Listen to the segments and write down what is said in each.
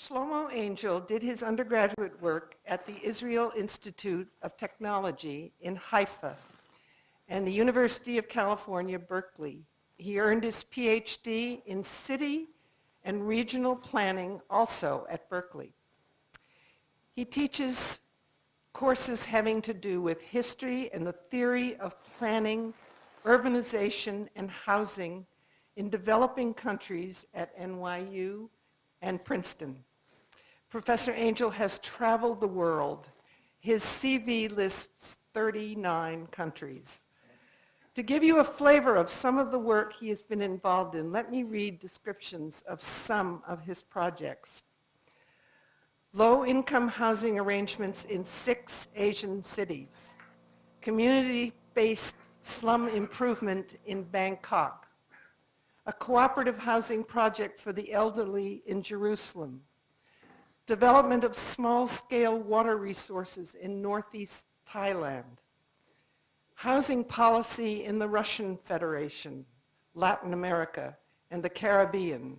Shlomo Angel did his undergraduate work at the Israel Institute of Technology in Haifa and the University of California, Berkeley. He earned his PhD in city and regional planning also at Berkeley. He teaches courses having to do with history and the theory of planning, urbanization, and housing in developing countries at NYU and Princeton. Professor Angel has traveled the world. His CV lists 39 countries. To give you a flavor of some of the work he has been involved in, let me read descriptions of some of his projects. Low-income housing arrangements in 6 Asian cities. Community-based slum improvement in Bangkok. A cooperative housing project for the elderly in Jerusalem. Development of small-scale water resources in northeast Thailand. Housing policy in the Russian Federation, Latin America, and the Caribbean.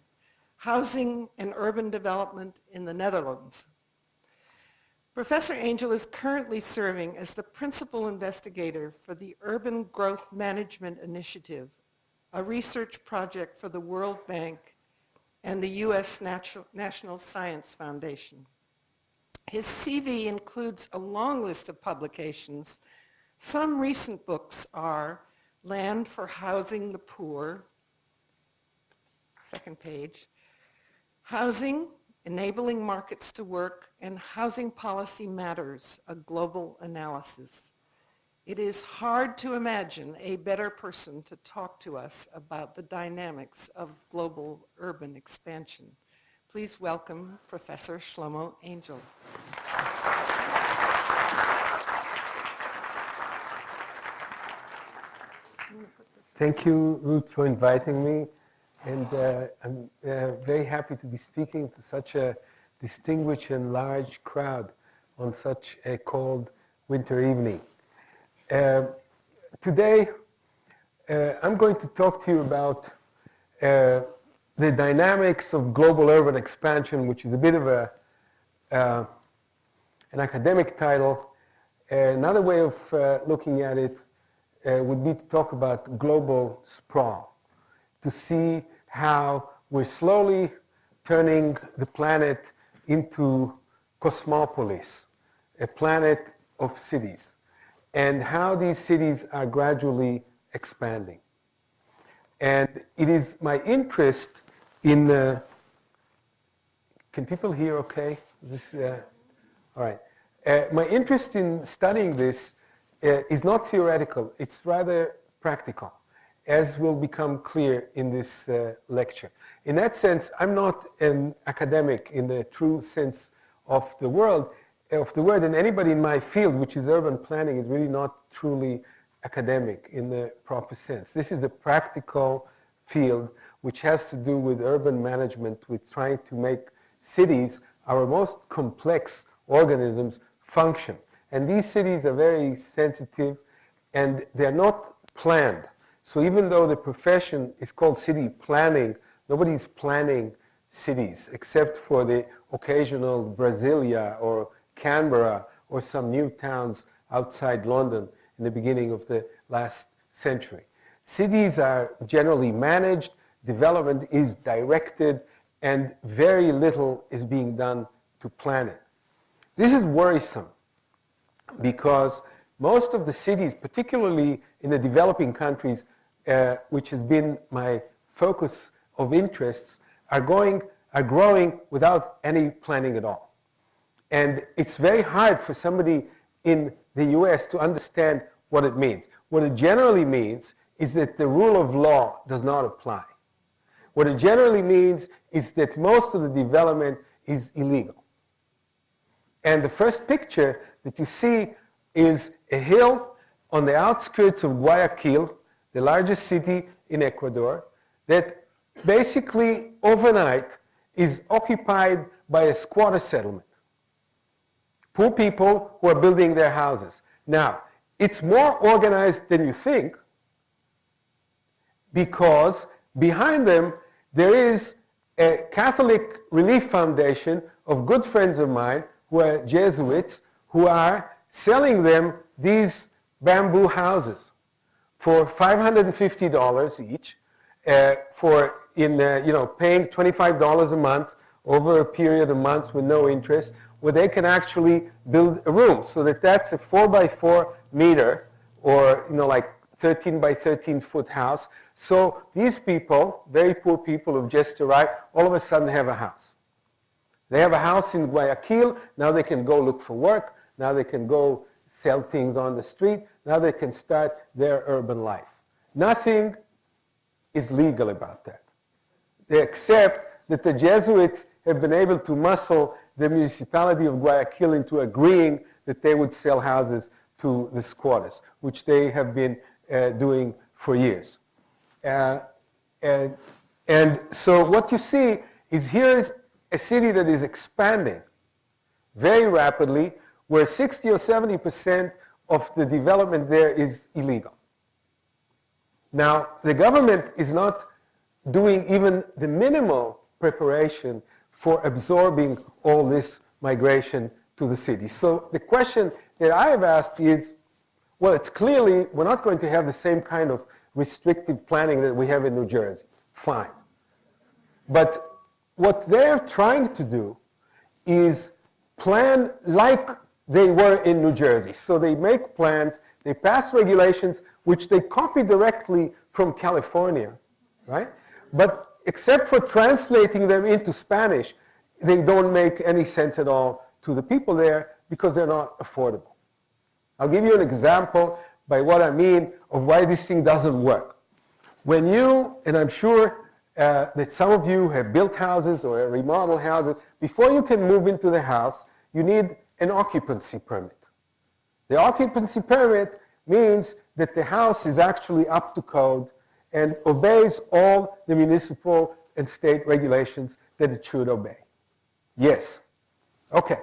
Housing and urban development in the Netherlands. Professor Angel is currently serving as the principal investigator for the Urban Growth Management Initiative, a research project for the World Bank and the U.S. National Science Foundation. His CV includes a long list of publications. Some recent books are Land for Housing the Poor, second page, Housing, Enabling Markets to Work, and Housing Policy Matters, a Global Analysis. It is hard to imagine a better person to talk to us about the dynamics of global urban expansion. Please welcome Professor Shlomo Angel. Thank you, Ruth, for inviting me. And I'm very happy to be speaking to such a distinguished and large crowd on such a cold winter evening. Today, I'm going to talk to you about the dynamics of global urban expansion, which is a bit of an academic title. Another way of looking at it would be to talk about global sprawl, to see how we're slowly turning the planet into cosmopolis, a planet of cities, and how these cities are gradually expanding. And it is my interest in, can people hear okay? Is this, all right. My interest in studying this is not theoretical, it's rather practical, as will become clear in this lecture. In that sense, I'm not an academic in the true sense of the word, and anybody in my field, which is urban planning, is really not truly academic in the proper sense. This is a practical field which has to do with urban management, with trying to make cities, our most complex organisms, function. And these cities are very sensitive, and they're not planned. So even though the profession is called city planning, nobody's planning cities except for the occasional Brasilia or Canberra or some new towns outside London in the beginning of the last century. Cities are generally managed, development is directed, and very little is being done to plan it. This is worrisome because most of the cities, particularly in the developing countries, which has been my focus of interests, are growing without any planning at all. And it's very hard for somebody in the US to understand what it means. What it generally means is that the rule of law does not apply. What it generally means is that most of the development is illegal. And the first picture that you see is a hill on the outskirts of Guayaquil, the largest city in Ecuador, that basically overnight is occupied by a squatter settlement. Poor people who are building their houses. Now, it's more organized than you think because behind them there is a Catholic Relief Foundation of good friends of mine who are Jesuits who are selling them these bamboo houses for $550 each, paying $25 a month over a period of months with no interest, where they can actually build a room. So that's a 4x4 meter, or like 13 by 13 foot house. So these people, very poor people who've just arrived, all of a sudden have a house. They have a house in Guayaquil. Now they can go look for work. Now they can go sell things on the street. Now they can start their urban life. Nothing is legal about that, except that the Jesuits have been able to muscle the municipality of Guayaquil into agreeing that they would sell houses to the squatters, which they have been doing for years. And so what you see is here is a city that is expanding very rapidly, where 60 or 70% of the development there is illegal. Now, the government is not doing even the minimal preparation for absorbing all this migration to the city. So the question that I have asked is, well, it's clearly we're not going to have the same kind of restrictive planning that we have in New Jersey. Fine. But what they're trying to do is plan like they were in New Jersey. So they make plans, they pass regulations, which they copy directly from California, right? But except for translating them into Spanish, they don't make any sense at all to the people there because they're not affordable. I'll give you an example by what I mean of why this thing doesn't work. When you, and I'm sure that some of you have built houses or remodeled houses, before you can move into the house, you need an occupancy permit. The occupancy permit means that the house is actually up to code and obeys all the municipal and state regulations that it should obey. Yes. Okay.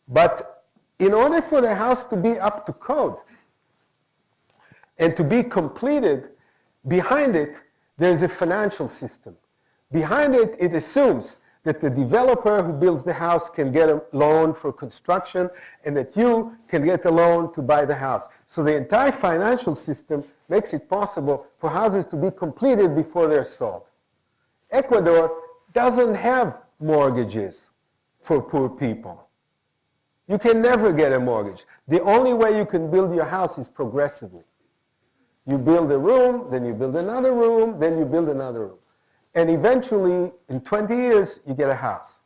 But in order for the house to be up to code and to be completed, behind it, there's a financial system. Behind it, it assumes that the developer who builds the house can get a loan for construction and that you can get a loan to buy the house. So the entire financial system makes it possible for houses to be completed before they're sold. Ecuador doesn't have mortgages for poor people. You can never get a mortgage. The only way you can build your house is progressively. You build a room, then you build another room, then you build another room. And eventually, in 20 years, you get a house.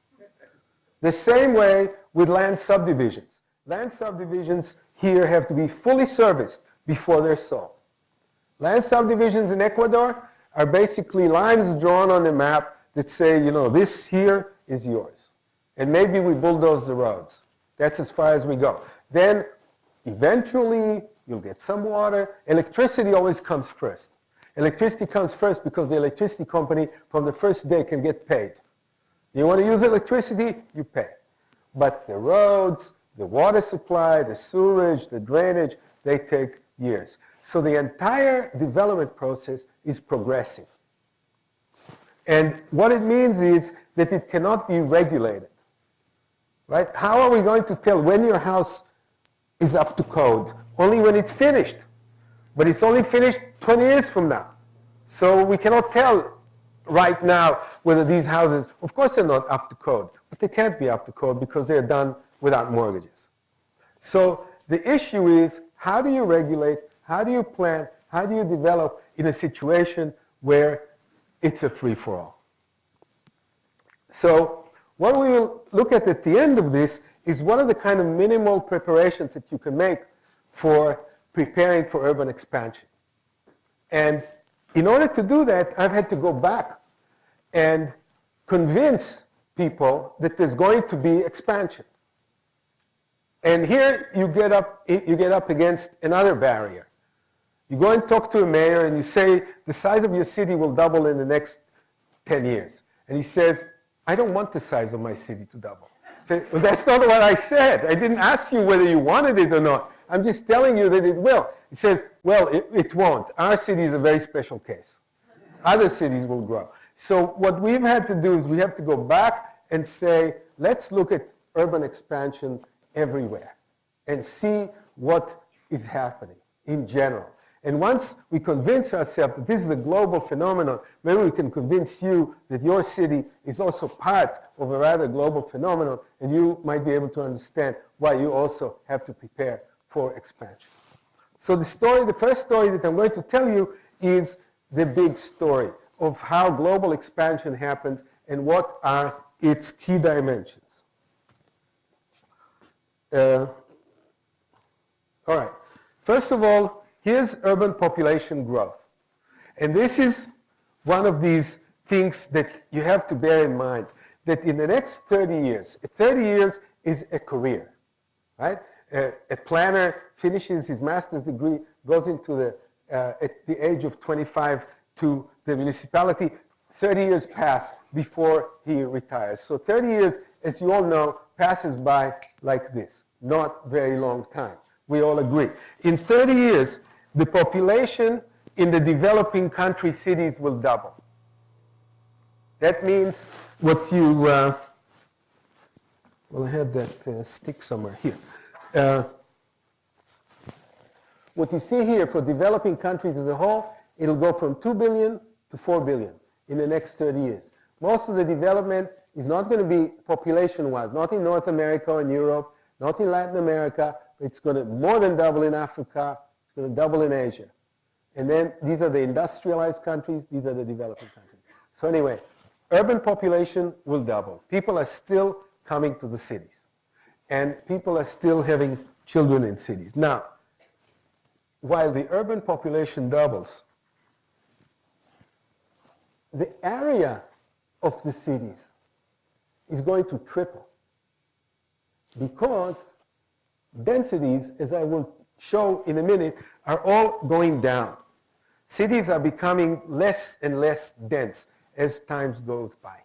The same way with land subdivisions. Land subdivisions here have to be fully serviced before they're sold. Land subdivisions in Ecuador are basically lines drawn on the map that say, this here is yours. And maybe we bulldoze the roads. That's as far as we go. Then, eventually, you'll get some water. Electricity always comes first. Electricity comes first because the electricity company from the first day can get paid. You want to use electricity, you pay. But the roads, the water supply, the sewerage, the drainage, they take years. So the entire development process is progressive. And what it means is that it cannot be regulated. Right? How are we going to tell when your house is up to code? Only when it's finished. But it's only finished 20 years from now. So we cannot tell right now whether these houses, of course they're not up to code, but they can't be up to code because they're done without mortgages. So the issue is, how do you regulate, how do you plan, how do you develop in a situation where it's a free-for-all? So what we will look at the end of this is what are the kind of minimal preparations that you can make for preparing for urban expansion. And in order to do that, I've had to go back and convince people that there's going to be expansion. And here you get up against another barrier. You go and talk to a mayor and you say, the size of your city will double in the next 10 years. And he says, I don't want the size of my city to double. I say, well, that's not what I said. I didn't ask you whether you wanted it or not. I'm just telling you that it will. He says, well, it won't. Our city is a very special case. Other cities will grow. So what we've had to do is we have to go back and say, let's look at urban expansion everywhere and see what is happening in general. And once we convince ourselves that this is a global phenomenon, maybe we can convince you that your city is also part of a rather global phenomenon, and you might be able to understand why you also have to prepare for expansion. So the first story that I'm going to tell you is the big story of how global expansion happens and what are its key dimensions. All right. First of all, here's urban population growth. And this is one of these things that you have to bear in mind, that in the next 30 years is a career, right? A planner finishes his master's degree, goes into at the age of 25 to the municipality. 30 years pass before he retires. So 30 years, as you all know, passes by like this. Not very long time. We all agree. In 30 years, the population in the developing country cities will double. That means what you, well, I had that stick somewhere here. What you see here for developing countries as a whole, it'll go from 2 billion to 4 billion in the next 30 years. Most of the development is not going to be population-wise, not in North America or in Europe, not in Latin America. It's going to more than double in Africa. It's going to double in Asia. And then these are the industrialized countries. These are the developing countries. So anyway, urban population will double. People are still coming to the cities. And people are still having children in cities. Now, while the urban population doubles, the area of the cities is going to triple because densities, as I will show in a minute, are all going down. Cities are becoming less and less dense as time goes by.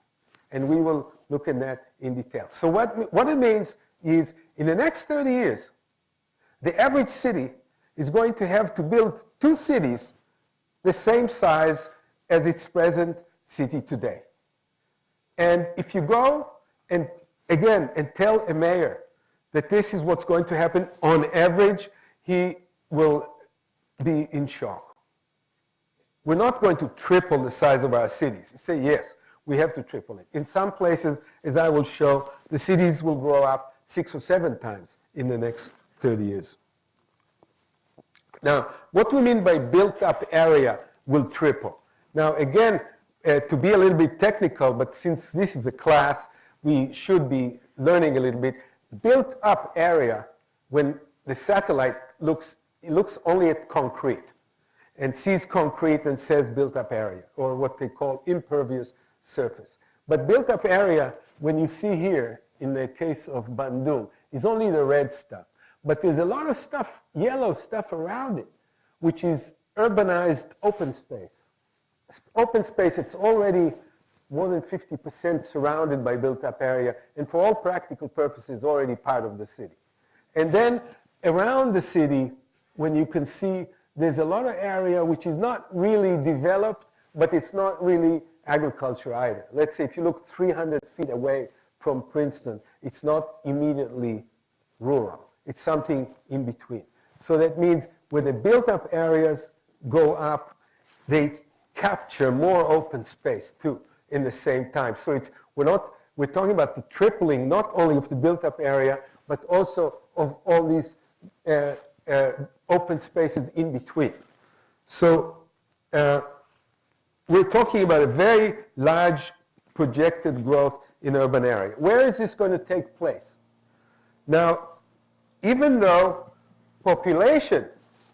And we will look at that in detail. So what it means is in the next 30 years, the average city is going to have to build 2 cities the same size as its present city today. And if you go and again and tell a mayor that this is what's going to happen on average, he will be in shock. We're not going to triple the size of our cities. You say, yes, we have to triple it. In some places, as I will show, the cities will grow up 6 or 7 times in the next 30 years. Now, what we mean by built-up area will triple. Now, again, to be a little bit technical, but since this is a class, we should be learning a little bit. Built-up area, when the satellite looks only at concrete and sees concrete and says built-up area, or what they call impervious surface. But built-up area, when you see here, in the case of Bandung, is only the red stuff. But there's a lot of stuff, yellow stuff around it, which is urbanized open space. Open space, it's already more than 50% surrounded by built-up area, and for all practical purposes, already part of the city. And then around the city, when you can see, there's a lot of area which is not really developed, but it's not really agriculture either. Let's say if you look 300 feet away from Princeton, it's not immediately rural. It's something in between. So that means when the built-up areas go up, they capture more open space too in the same time. So we're talking about the tripling not only of the built-up area, but also of all these open spaces in between. So we're talking about a very large projected growth in urban area. Where is this going to take place? Now, even though population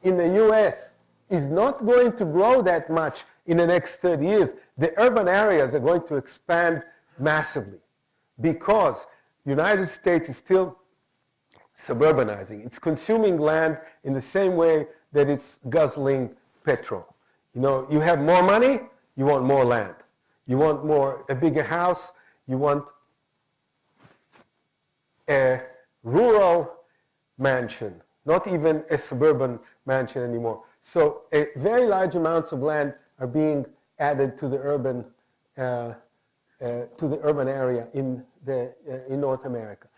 in the US is not going to grow that much in the next 30 years, the urban areas are going to expand massively because the United States is still suburbanizing. It's consuming land in the same way that it's guzzling petrol. You know, you have more money, you want more land. You want a bigger house, you want a rural mansion, not even a suburban mansion anymore. So very large amounts of land are being added to the urban to the urban area in North America.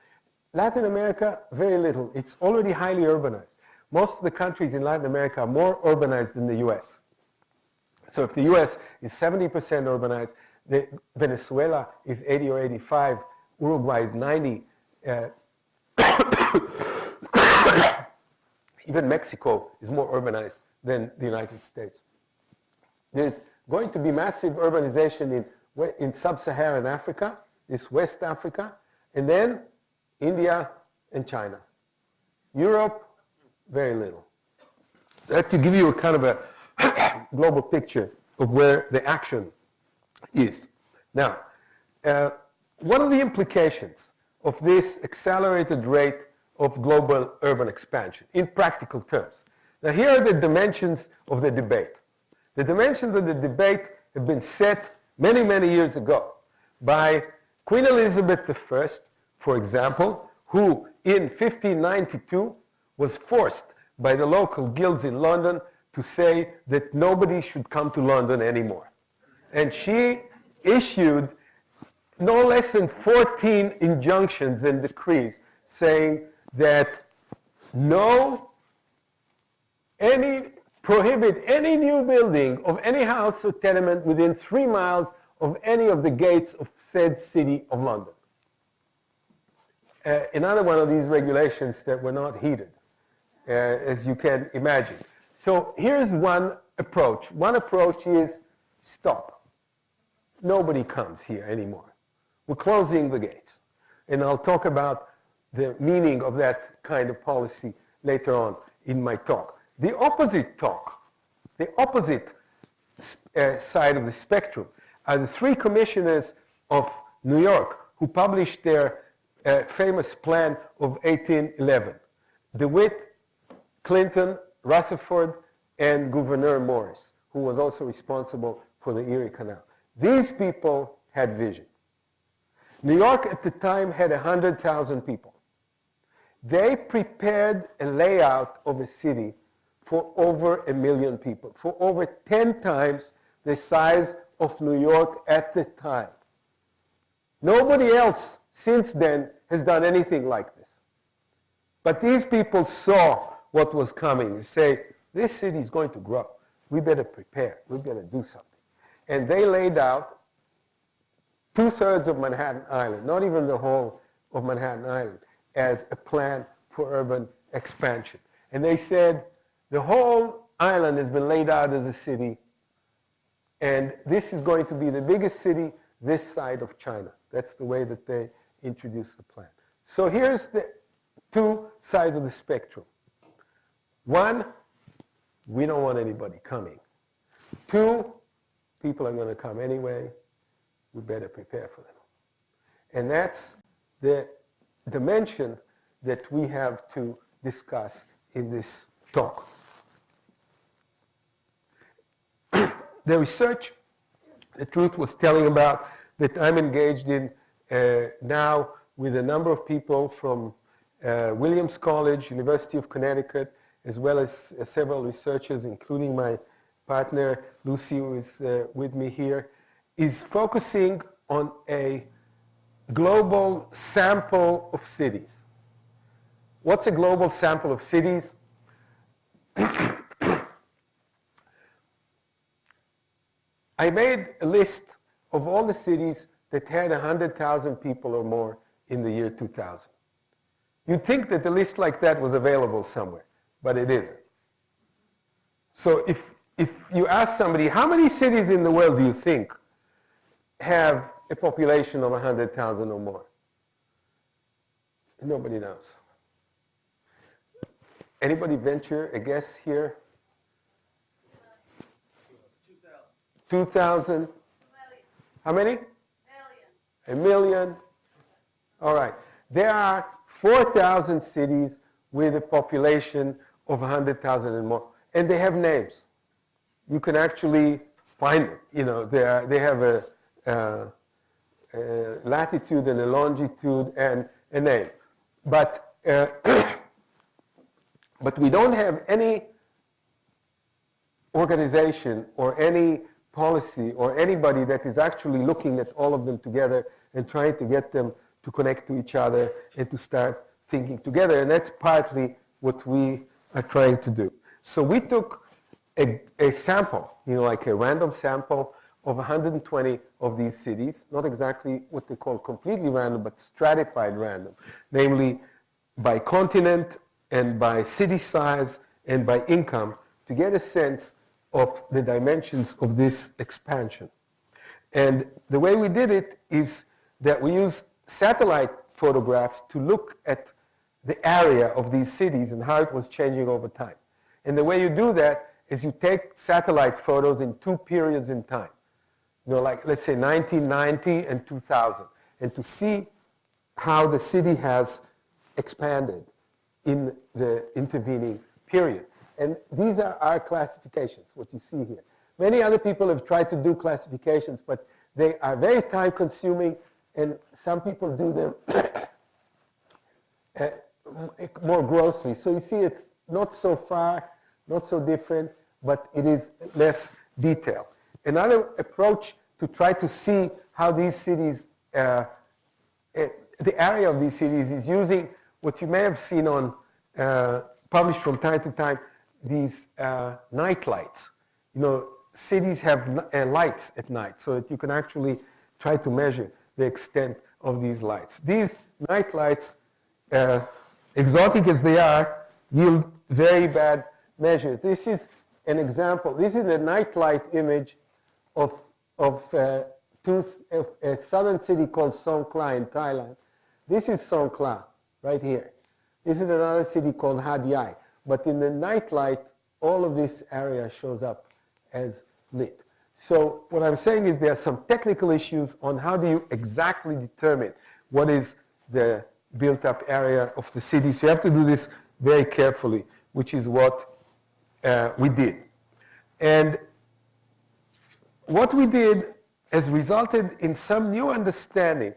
Latin America, very little. It's already highly urbanized. Most of the countries in Latin America are more urbanized than the US. So if the US is 70% urbanized, Venezuela is 80 or 85, Uruguay is 90. Even Mexico is more urbanized than the United States. There's going to be massive urbanization in sub-Saharan Africa, this West Africa, and then India and China. Europe, very little. That to give you a kind of a global picture of where the action is. Now, what are the implications of this accelerated rate of global urban expansion in practical terms? Now, here are the dimensions of the debate. The dimensions of the debate have been set many, many years ago by Queen Elizabeth I, for example, who in 1592 was forced by the local guilds in London to say that nobody should come to London anymore. And she issued no less than 14 injunctions and decrees saying that prohibit any new building of any house or tenement within 3 miles of any of the gates of said city of London. Another one of these regulations that were not heeded, as you can imagine. So here's one approach. One approach is stop. Nobody comes here anymore. We're closing the gates. And I'll talk about the meaning of that kind of policy later on in my talk. The opposite talk, the opposite side of the spectrum, are the 3 commissioners of New York who published their famous plan of 1811. DeWitt, Clinton, Rutherford, and Gouverneur Morris, who was also responsible for the Erie Canal. These people had vision. New York at the time had 100,000 people. They prepared a layout of a city for over 1 million people, for over 10 times the size of New York at the time. Nobody else since then has done anything like this. But these people saw what was coming and say, this city is going to grow. We better prepare. We better do something. And they laid out 2/3 of Manhattan Island, not even the whole of Manhattan Island, as a plan for urban expansion. And they said, the whole island has been laid out as a city, and this is going to be the biggest city this side of China. That's the way that they introduced the plan. So here's the 2 sides of the spectrum. 1, we don't want anybody coming. 2, people are going to come anyway. We better prepare for them. And that's the dimension that we have to discuss in this talk. The research that Ruth was telling about that I'm engaged in now with a number of people from Williams College, University of Connecticut, as well as several researchers, including my partner Lucy, who is with me here, is focusing on a global sample of cities. What's a global sample of cities? I made a list of all the cities that had 100,000 people or more in the year 2000. You'd think that a list like that was available somewhere, but it isn't. So if you ask somebody, how many cities in the world do you think have a population of 100,000 or more? Nobody knows. Anybody venture a guess here? 2,000? How many? A million. All right. There are 4,000 cities with a population of 100,000 and more. And they have names. You can actually find them. You know, they have a latitude and a longitude and a name. But, but we don't have any organization or any policy or anybody that is actually looking at all of them together and trying to get them to connect to each other and to start thinking together. And that's partly what we are trying to do. So we took a sample, like a random sample of 120 of these cities, not exactly what they call completely random, but stratified random, namely by continent and by city size and by income, to get a sense of the dimensions of this expansion. And the way we did it is that we used satellite photographs to look at the area of these cities and how it was changing over time. And the way you do that is you take satellite photos in two periods in time. Like let's say 1990 and 2000, and to see how the city has expanded in the intervening period. And these are our classifications, what you see here. Many other people have tried to do classifications, but they are very time consuming, and some people do them more grossly. So you see it's not so far, not so different, but it is less detailed. Another approach to try to see how these cities, the area of these cities is using what you may have seen on, published from time to time, these night lights. Cities have lights at night so that you can actually try to measure the extent of these lights. These night lights, exotic as they are, yield very bad measures. This is an example. This is a night light image of a southern city called Songkhla in Thailand. This is Songkhla, right here. This is another city called Hat Yai. But in the night light, all of this area shows up as lit. So what I'm saying is there are some technical issues on how do you exactly determine what is the built-up area of the city. So you have to do this very carefully, which is what we did. And what we did has resulted in some new understanding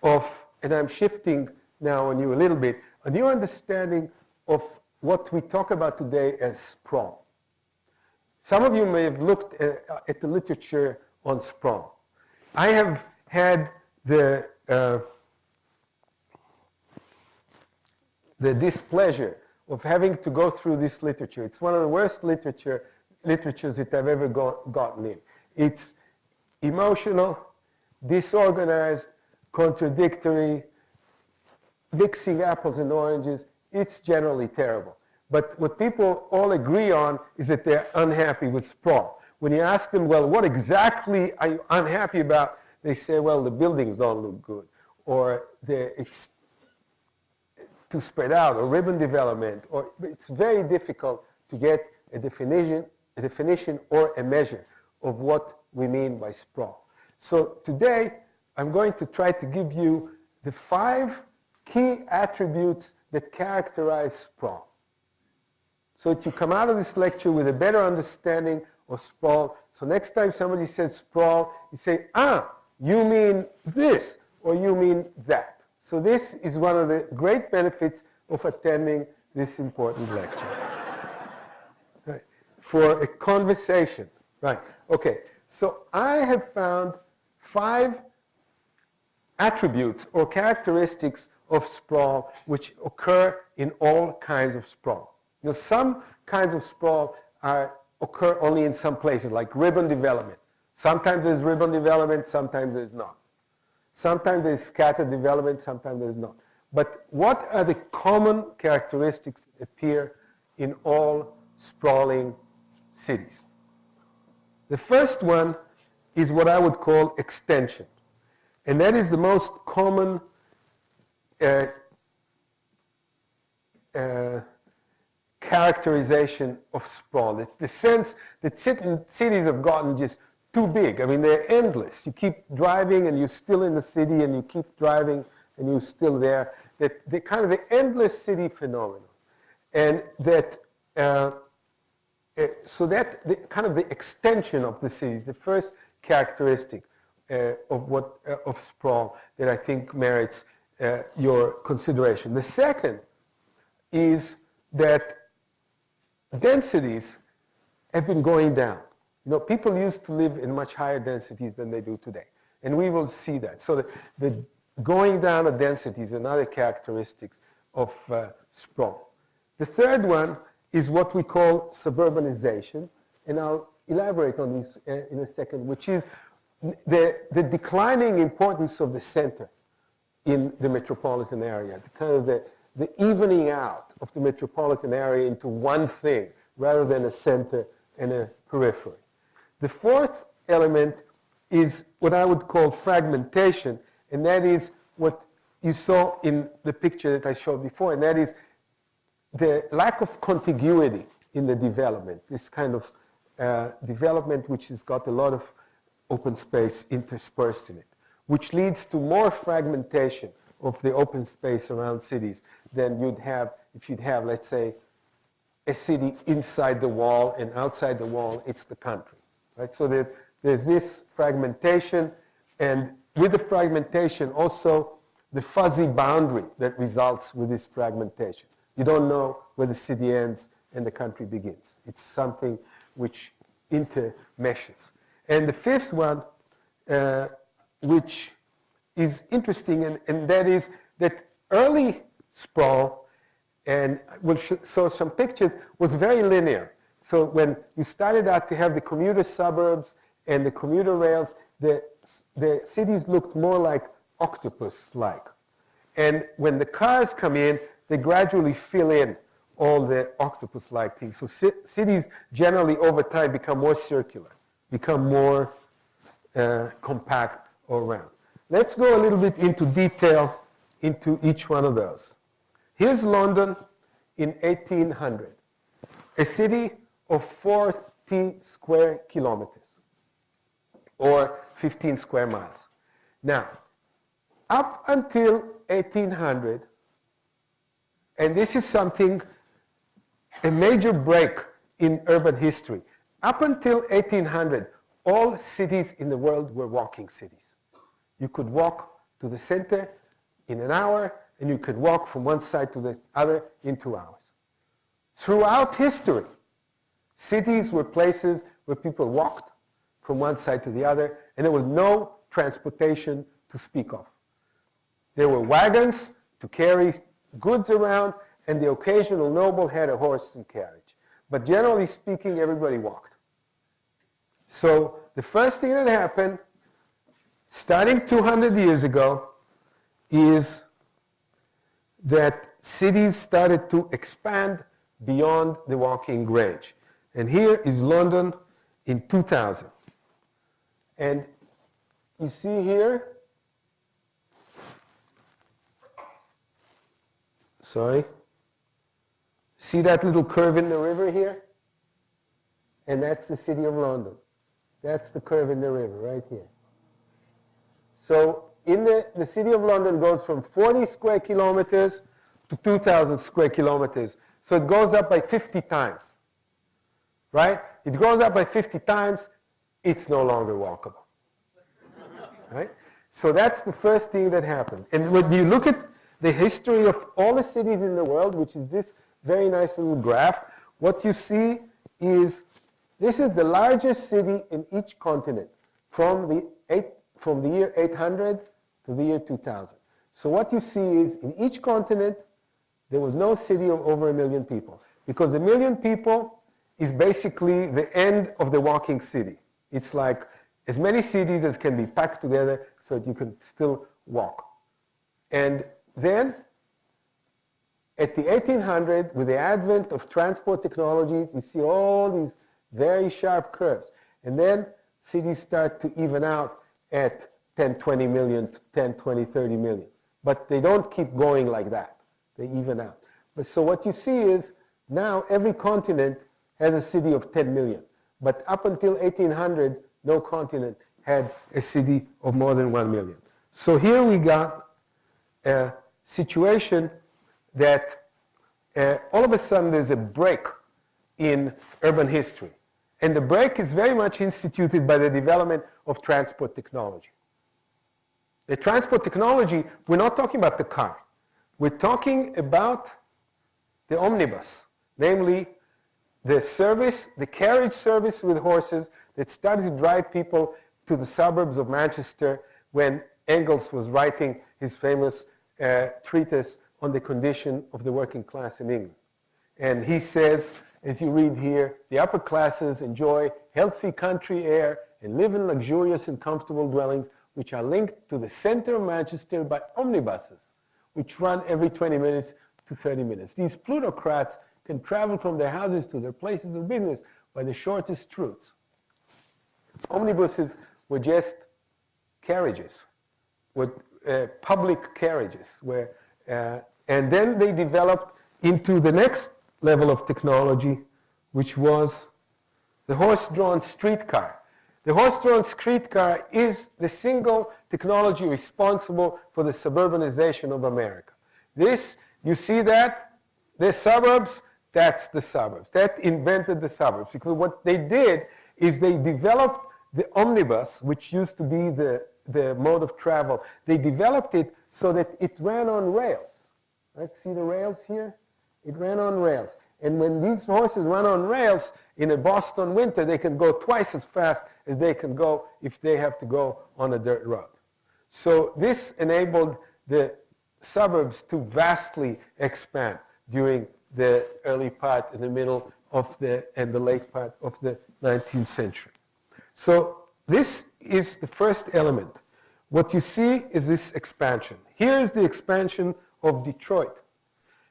of, and I'm shifting now on you a little bit, a new understanding of what we talk about today as sprawl. Some of you may have looked at the literature on sprawl. I have had the displeasure of having to go through this literature. It's one of the worst literatures that I've ever gotten in. It's emotional, disorganized, contradictory, mixing apples and oranges. It's generally terrible. But what people all agree on is that they're unhappy with sprawl. When you ask them, well, what exactly are you unhappy about? They say, well, the buildings don't look good, or it's too spread out, or urban development, or it's very difficult to get a definition or a measure of what we mean by sprawl. So today, I'm going to try to give you the 5 key attributes that characterize sprawl, so that you come out of this lecture with a better understanding of sprawl. So next time somebody says sprawl, you say, you mean this, or you mean that. So this is one of the great benefits of attending this important lecture. Right. For a conversation. Right. Okay. So I have found 5 attributes or characteristics of sprawl which occur in all kinds of sprawl. Some kinds of sprawl occur only in some places, like ribbon development. Sometimes there's ribbon development, sometimes there's not. Sometimes there's scattered development, sometimes there's not. But what are the common characteristics that appear in all sprawling cities? The first one is what I would call extension. And that is the most common characterization of sprawl. It's the sense that cities have gotten just too big. I mean, they're endless. You keep driving and you're still in the city, and you keep driving and you're still there. That the kind of the endless city phenomenon. And that, so that the kind of the extension of the cities, the first characteristic of sprawl that I think merits your consideration. The second is that densities have been going down. People used to live in much higher densities than they do today. And we will see that. So the going down of densities and other characteristics of sprawl. The third one is what we call suburbanization. And I'll elaborate on this in a second, which is the declining importance of the center in the metropolitan area, kind of the evening out of the metropolitan area into one thing rather than a center and a periphery. The fourth element is what I would call fragmentation, and that is what you saw in the picture that I showed before, and that is the lack of contiguity in the development, this kind of development which has got a lot of open space interspersed in it, which leads to more fragmentation of the open space around cities than you'd have if you'd have, let's say, a city inside the wall, and outside the wall, it's the country. Right? So there's this fragmentation, and with the fragmentation also the fuzzy boundary that results with this fragmentation. You don't know where the city ends and the country begins. It's something which intermeshes. And the fifth one, which is interesting, and that is that early sprawl, and we'll show some pictures, was very linear. So when you started out to have the commuter suburbs and the commuter rails, the cities looked more like octopus-like. And when the cars come in, they gradually fill in all the octopus-like things. So cities generally over time become more circular, become more compact or round. Let's go a little bit into detail into each one of those. Here's London in 1800, a city of 40 square kilometers, or 15 square miles. Now, up until 1800, and this is something, a major break in urban history. Up until 1800, all cities in the world were walking cities. You could walk to the center in an hour, and you could walk from one side to the other in 2 hours. Throughout history, cities were places where people walked from one side to the other, and there was no transportation to speak of. There were wagons to carry goods around, and the occasional noble had a horse and carriage. But generally speaking, everybody walked. So the first thing that happened, starting 200 years ago, is that cities started to expand beyond the walking range. And here is London in 2000. And you see here, sorry, see that little curve in the river here? And that's the city of London. That's the curve in the river right here. So in the city of London goes from 40 square kilometers to 2,000 square kilometers. So it goes up by 50 times, right? It goes up by 50 times, it's no longer walkable, right? So that's the first thing that happened. And when you look at the history of all the cities in the world, which is this very nice little graph, what you see is this is the largest city in each continent from the year 800 to the year 2000. So what you see is in each continent, there was no city of over 1 million people, because 1 million people is basically the end of the walking city. It's like as many cities as can be packed together so that you can still walk. And then at the 1800, with the advent of transport technologies, you see all these very sharp curves. And then cities start to even out at 10, 20 million, 10, 20, 30 million. But they don't keep going like that. They even out. But so what you see is now every continent has a city of 10 million. But up until 1800, no continent had a city of more than 1 million. So here we got a situation that all of a sudden there's a break in urban history. And the break is very much instituted by the development of transport technology. The transport technology, we're not talking about the car. We're talking about the omnibus, namely the service, the carriage service with horses that started to drive people to the suburbs of Manchester when Engels was writing his famous treatise on the condition of the working class in England. And he says, as you read here, the upper classes enjoy healthy country air and live in luxurious and comfortable dwellings which are linked to the center of Manchester by omnibuses, which run every 20 minutes to 30 minutes. These plutocrats can travel from their houses to their places of business by the shortest routes. Omnibuses were just carriages, were public carriages, and then they developed into the next level of technology, which was the horse-drawn streetcar. The horse-drawn streetcar is the single technology responsible for the suburbanization of America. This, you see that? The suburbs, that's the suburbs. That invented the suburbs. Because what they did is they developed the omnibus, which used to be the mode of travel. They developed it so that it ran on rails. Right? See the rails here? It ran on rails. And when these horses run on rails in a Boston winter, they can go twice as fast as they can go if they have to go on a dirt road. So this enabled the suburbs to vastly expand during the early part and the middle of and the late part of the 19th century. So this is the first element. What you see is this expansion. Here is the expansion of Detroit,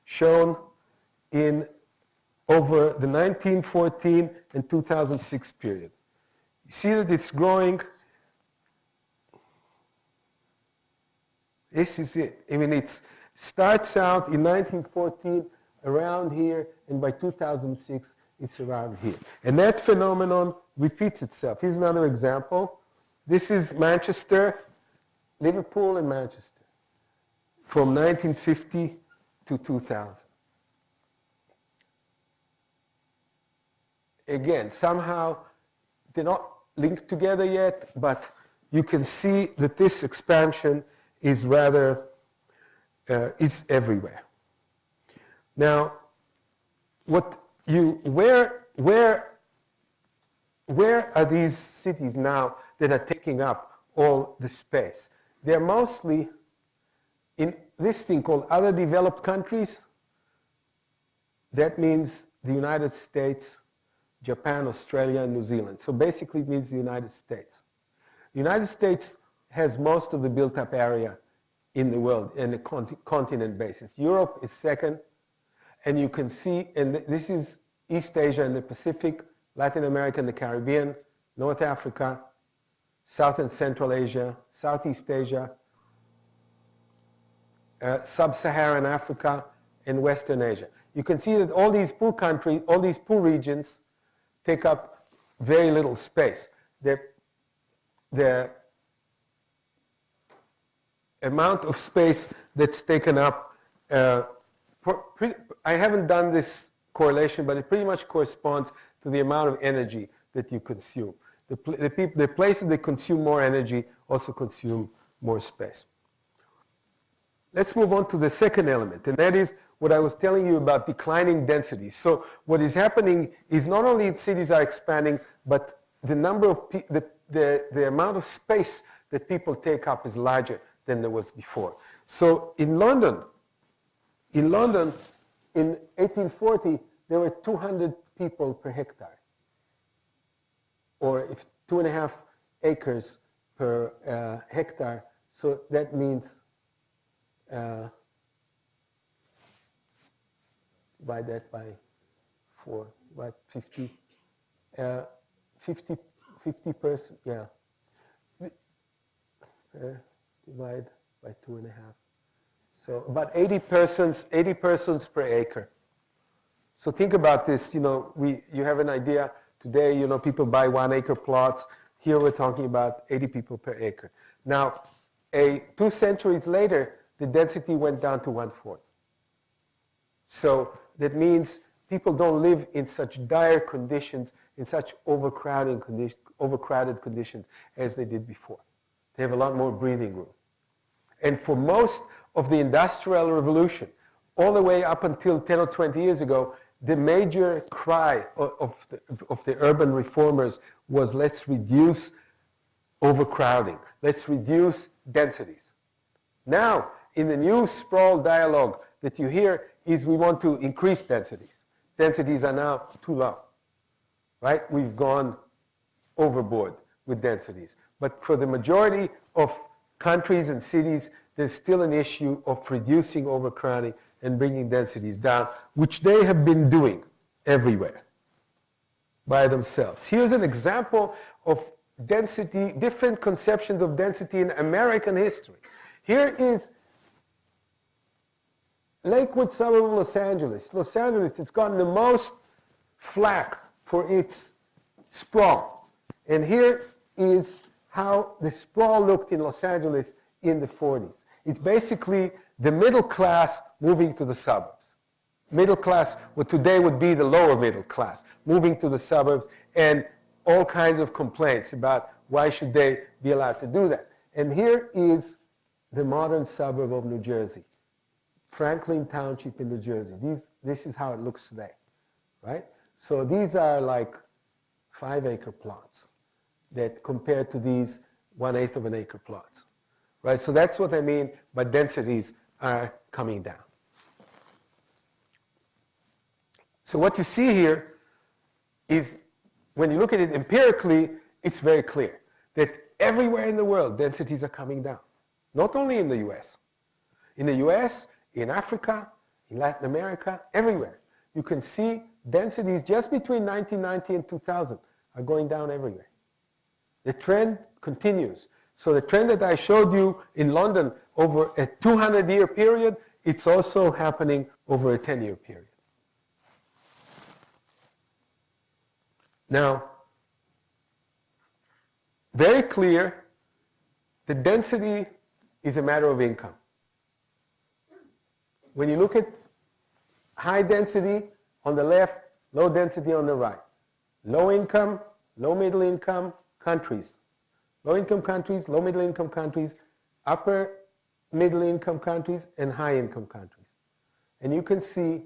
shown in over the 1914 and 2006 period. You see that it's growing. This is it. I mean, it starts out in 1914 around here, and by 2006, it's around here. And that phenomenon repeats itself. Here's another example. This is Manchester, Liverpool and Manchester, from 1950 to 2000. Again, somehow they're not linked together yet, but you can see that this expansion is rather, is everywhere. Now, where are these cities now that are taking up all the space? They're mostly in this thing called other developed countries. That means the United States, Japan, Australia, and New Zealand. So basically it means the United States. The United States has most of the built-up area in the world in a continent basis. Europe is second, and you can see, and this is East Asia and the Pacific, Latin America and the Caribbean, North Africa, South and Central Asia, Southeast Asia, Sub-Saharan Africa, and Western Asia. You can see that all these poor countries, all these poor regions take up very little space. The amount of space that's taken up, I haven't done this correlation, but it pretty much corresponds to the amount of energy that you consume. The places that consume more energy also consume more space. Let's move on to the second element, and that is what I was telling you about declining density. So what is happening is not only cities are expanding, but the number of the amount of space that people take up is larger than there was before. So in London in 1840, there were 200 people per hectare, or if 2.5 acres per hectare. So that means divide that by 4, about 50, 50%, yeah. Divide by 2.5. So about 80 persons per acre. So think about this, you have an idea. Today, people buy 1 acre plots. Here we're talking about 80 people per acre. Now, 2 centuries later, the density went down to 1/4. So that means people don't live in such dire conditions, in such overcrowded conditions as they did before. They have a lot more breathing room. And for most of the Industrial Revolution, all the way up until 10 or 20 years ago, the major cry of the urban reformers was, let's reduce overcrowding, let's reduce densities. Now, in the new sprawl dialogue that you hear is we want to increase densities. Densities are now too low, right? We've gone overboard with densities. But for the majority of countries and cities, there's still an issue of reducing overcrowding and bringing densities down, which they have been doing everywhere by themselves. Here's an example of density, different conceptions of density in American history. Here is Lakewood suburb of Los Angeles. Los Angeles has gotten the most flack for its sprawl. And here is how the sprawl looked in Los Angeles in the 40s. It's basically the middle class moving to the suburbs. Middle class, what today would be the lower middle class, moving to the suburbs, and all kinds of complaints about why should they be allowed to do that. And here is the modern suburb of New Jersey, Franklin Township in New Jersey. This is how it looks today, right? So these are like 5-acre plots that compared to these 1/8 of an acre plots, right? So that's what I mean by densities are coming down. So what you see here is, when you look at it empirically, it's very clear that everywhere in the world, densities are coming down. Not only in the US. In the US, in Africa, in Latin America, everywhere. You can see densities just between 1990 and 2000 are going down everywhere. The trend continues. So the trend that I showed you in London over a 200-year period, it's also happening over a 10-year period. Now, very clear, the density is a matter of income. When you look at high density on the left, low density on the right, low income, low middle income countries, low income countries, low middle income countries, upper middle income countries, and high income countries. And you can see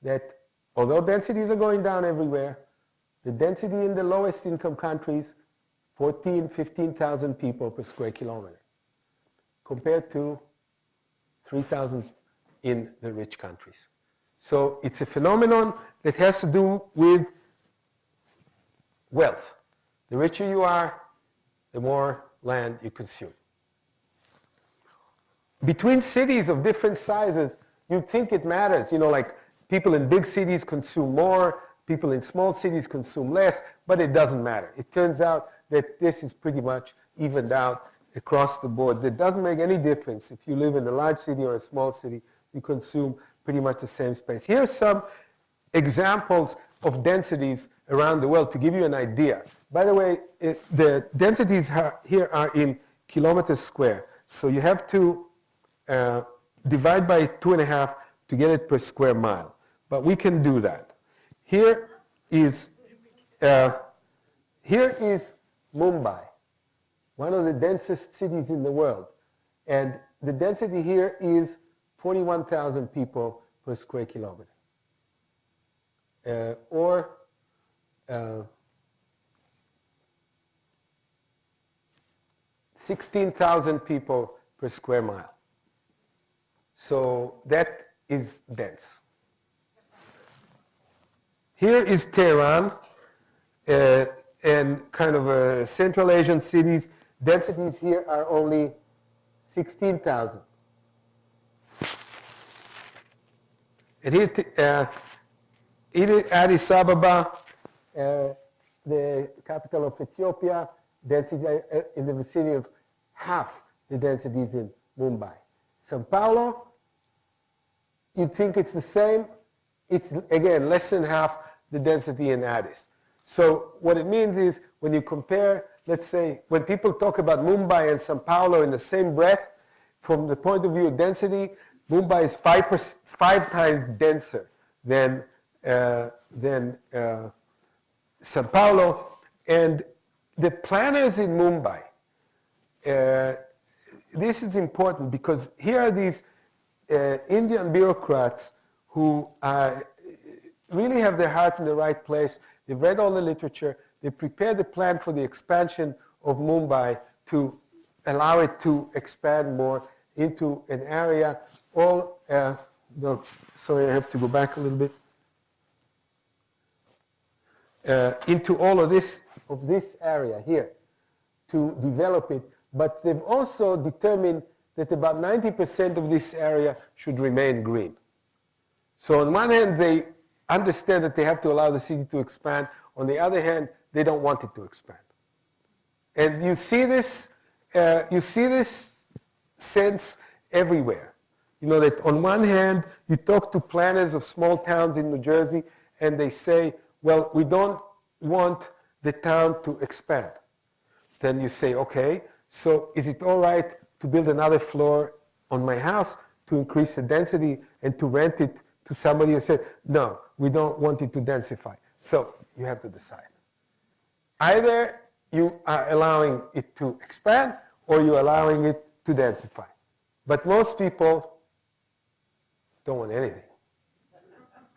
that although densities are going down everywhere, the density in the lowest income countries, 15,000 people per square kilometer, compared to 3,000 in the rich countries. So it's a phenomenon that has to do with wealth. The richer you are, the more land you consume. Between cities of different sizes, you'd think it matters. You know, like people in big cities consume more, people in small cities consume less, but it doesn't matter. It turns out that this is pretty much evened out across the board. It doesn't make any difference if you live in a large city or a small city. You consume pretty much the same space. Here are some examples of densities around the world to give you an idea. By the way, the densities here are in kilometers square. So you have to divide by 2.5 to get it per square mile. But we can do that. Here is Mumbai, one of the densest cities in the world. And the density here is 41,000 people per square kilometer. Or 16,000 people per square mile. So that is dense. Here is Tehran, and kind of Central Asian cities. Densities here are only 16,000. And here, Addis Ababa, the capital of Ethiopia, density in the vicinity of half the densities in Mumbai. Sao Paulo, you'd think it's the same. It's, again, less than half the density in Addis. So what it means is when you compare, let's say, when people talk about Mumbai and Sao Paulo in the same breath, from the point of view of density, Mumbai is 5 times denser than Sao Paulo. And the planners in Mumbai, this is important because here are these Indian bureaucrats who are really have their heart in the right place. They've read all the literature. They prepared the plan for the expansion of Mumbai to allow it to expand more into an area. No, sorry, I have to go back a little bit. Into all of this area here to develop it. But they've also determined that about 90% of this area should remain green. So on one hand, they understand that they have to allow the city to expand. On the other hand, they don't want it to expand. And you see this sense everywhere. You know that on one hand, you talk to planners of small towns in New Jersey, and they say, well, we don't want the town to expand. Then you say, okay, so is it all right to build another floor on my house to increase the density and to rent it to somebody who said, no, we don't want it to densify. So you have to decide. Either you are allowing it to expand or you're allowing it to densify. But most people don't want anything.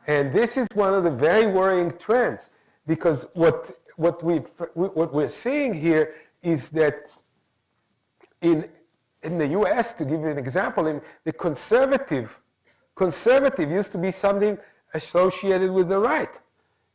And this is one of the very worrying trends, because what we're seeing here is that in the US, to give you an example, the conservative used to be something associated with the right.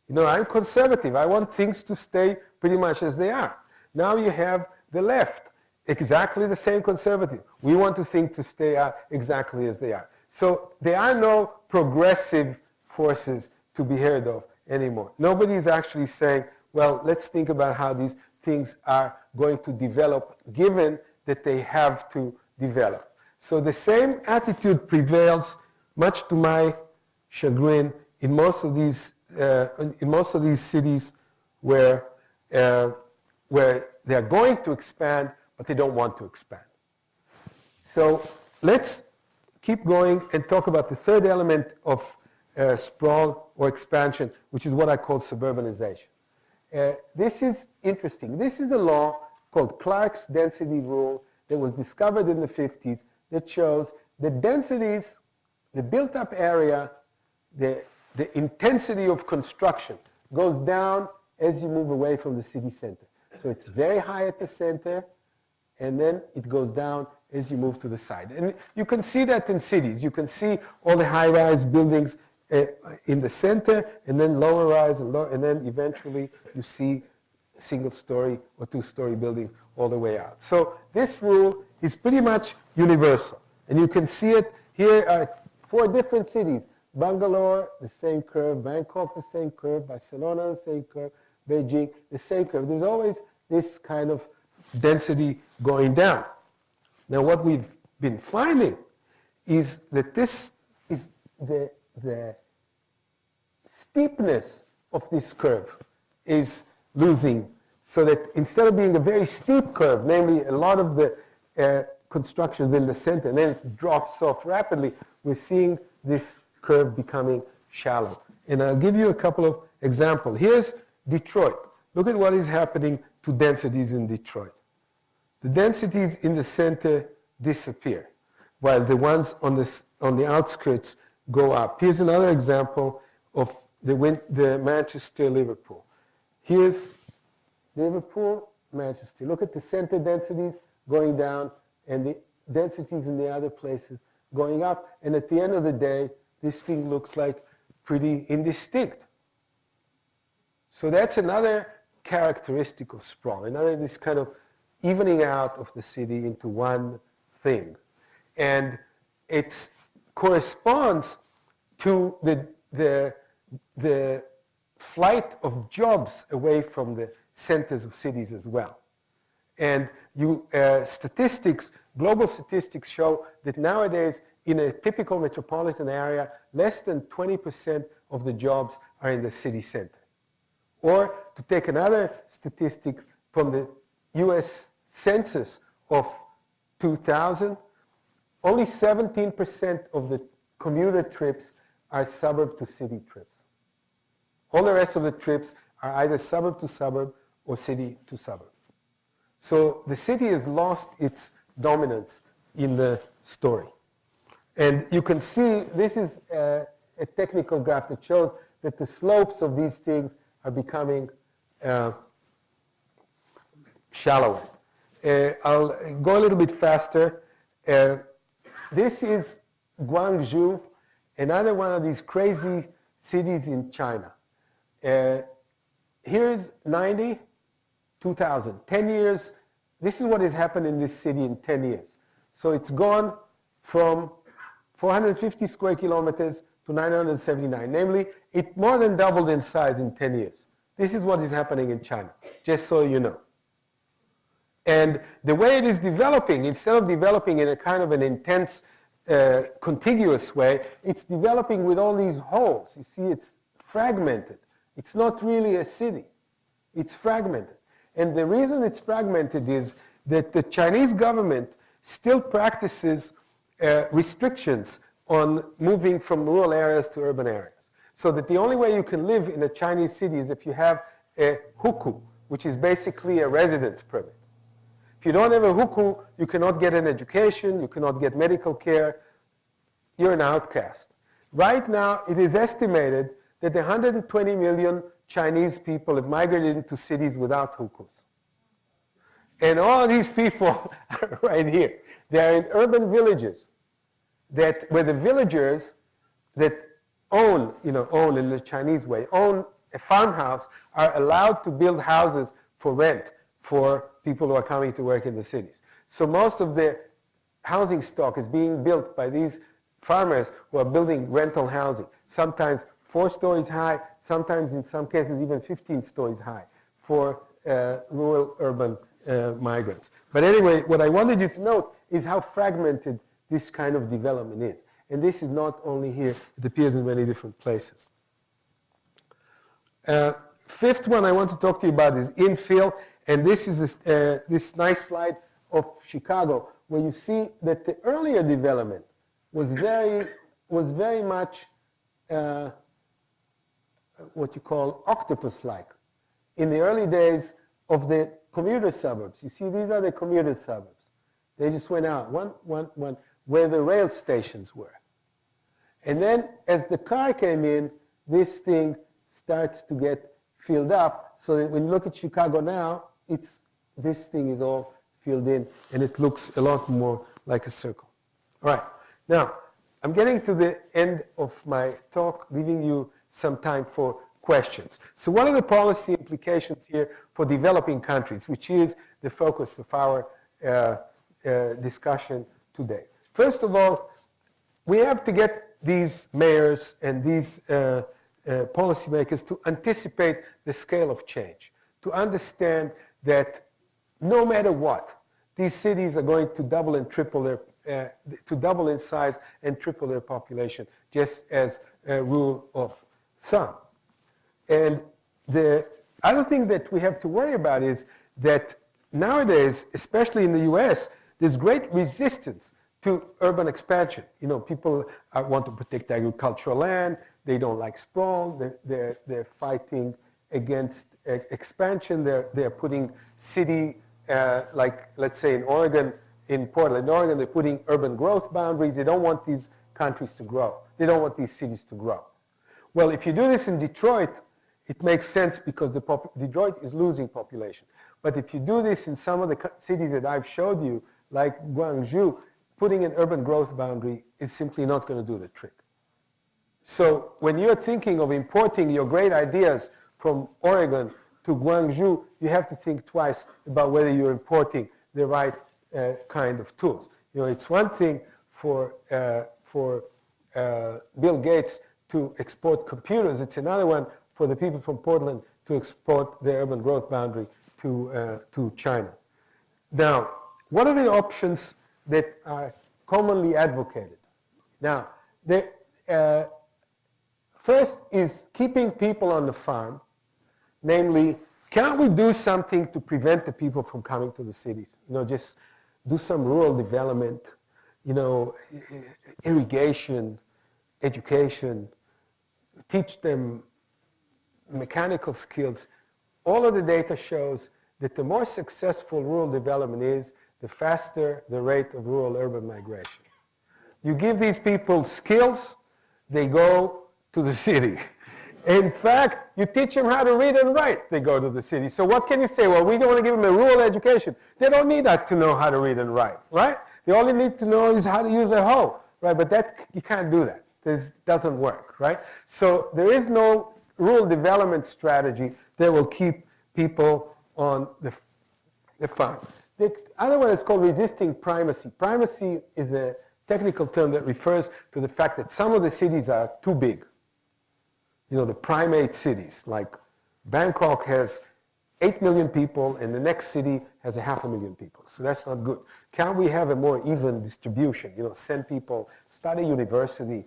You know, I'm conservative. I want things to stay pretty much as they are. Now you have the left, exactly the same conservative. We want things to stay exactly as they are. So there are no progressive forces to be heard of anymore. Nobody is actually saying, well, let's think about how these things are going to develop, given that they have to develop. So the same attitude prevails, much to my chagrin, in most of these cities where they're going to expand, but they don't want to expand. So let's keep going and talk about the third element of sprawl or expansion, which is what I call suburbanization. This is interesting. This is a law called Clark's density rule that was discovered in the 50s that shows the densities, the built-up area, the intensity of construction goes down as you move away from the city center. So it's very high at the center, and then it goes down as you move to the side. And you can see that in cities. You can see all the high-rise buildings in the center, and then lower-rise, and then eventually you see single-story or two-story building all the way out. So this rule is pretty much universal. And you can see it here are 4 different cities. Bangalore, the same curve. Bangkok, the same curve. Barcelona, the same curve. Beijing, the same curve. There's always this kind of density going down. Now, what we've been finding is that this is the steepness of this curve is losing, so that instead of being a very steep curve, namely a lot of the constructions in the center, and then it drops off rapidly, we're seeing this curve becoming shallow. And I'll give you a couple of examples. Here's Detroit. Look at what is happening to densities in Detroit. The densities in the center disappear, while the ones on the outskirts go up. Here's another example of the Manchester-Liverpool. Here's Liverpool, Manchester. Look at the center densities going down and the densities in the other places going up. And at the end of the day, this thing looks like pretty indistinct. So that's another characteristic of sprawl, this kind of evening out of the city into one thing. And it corresponds to the flight of jobs away from the centers of cities as well. And global statistics show that nowadays in a typical metropolitan area, less than 20% of the jobs are in the city center. Or to take another statistic from the US Census of 2000, only 17% of the commuter trips are suburb to city trips. All the rest of the trips are either suburb to suburb or city to suburb. So the city has lost its dominance in the story. And you can see, this is a technical graph that shows that the slopes of these things are becoming shallower. I'll go a little bit faster. This is Guangzhou, another one of these crazy cities in China. Here's 90, 2000, 10 years. This is what has happened in this city in 10 years. So it's gone from 450 square kilometers to 979. Namely, it more than doubled in size in 10 years. This is what is happening in China, just so you know. And the way it is developing, instead of developing in a kind of an intense, contiguous way, it's developing with all these holes. You see, it's fragmented. It's not really a city. It's fragmented. And the reason it's fragmented is that the Chinese government still practices restrictions on moving from rural areas to urban areas. So that the only way you can live in a Chinese city is if you have a hukou, which is basically a residence permit. If you don't have a hukou, you cannot get an education, you cannot get medical care, you're an outcast. Right now, it is estimated that 120 million Chinese people have migrated into cities without hukous. And all of these people are right here. They are in urban villages where the villagers that own in the Chinese way, own a farmhouse, are allowed to build houses for rent for people who are coming to work in the cities. So most of the housing stock is being built by these farmers who are building rental housing, sometimes 4 stories high, sometimes in some cases even 15 stories high for rural urban migrants. But anyway, what I wanted you to note is how fragmented this kind of development is. And this is not only here, it appears in many different places. Fifth one I want to talk to you about is infill. And this is this nice slide of Chicago, where you see that the earlier development was very much what you call octopus-like. In the early days of the commuter suburbs, you see these are the commuter suburbs. They just went out, one, where the rail stations were. And then as the car came in, this thing starts to get filled up, so that when you look at Chicago now, this thing is all filled in, and it looks a lot more like a circle. All right, now, I'm getting to the end of my talk, leaving you some time for questions. So what are the policy implications here for developing countries, which is the focus of our discussion today? First of all, we have to get these mayors and these policymakers to anticipate the scale of change, to understand that no matter what, these cities are going to double and triple to double in size and triple their population, just as a rule of thumb. And the other thing that we have to worry about is that nowadays, especially in the US, there's great resistance to urban expansion. You know, people want to protect agricultural land, they don't like sprawl, they're fighting against expansion, they're putting city, like let's say in Oregon, in Portland, Oregon, they're putting urban growth boundaries. They don't want these countries to grow. They don't want these cities to grow. Well, if you do this in Detroit, it makes sense because Detroit is losing population. But if you do this in some of the cities that I've showed you, like Guangzhou, putting an urban growth boundary is simply not going to do the trick. So when you're thinking of importing your great ideas from Oregon to Guangzhou, you have to think twice about whether you're importing the right kind of tools. You know, it's one thing for Bill Gates to export computers. It's another one for the people from Portland to export the urban growth boundary to China. Now, what are the options that are commonly advocated? Now, first is keeping people on the farm, namely, can't we do something to prevent the people from coming to the cities? You know, just do some rural development, you know, irrigation, education, teach them mechanical skills. All of the data shows that the more successful rural development is, the faster the rate of rural-urban migration. You give these people skills, they go to the city. In fact, you teach them how to read and write, they go to the city. So what can you say? Well, we don't want to give them a rural education. They don't need that to know how to read and write, right? They only need to know is how to use a hoe, right? But that, you can't do that. This doesn't work, right? So there is no rural development strategy that will keep people on the farm. The other one is called resisting primacy. Primacy is a technical term that refers to the fact that some of the cities are too big. You know, the primate cities, like Bangkok has 8 million people and the next city has 500,000 people. So that's not good. Can't we have a more even distribution? You know, send people, study university.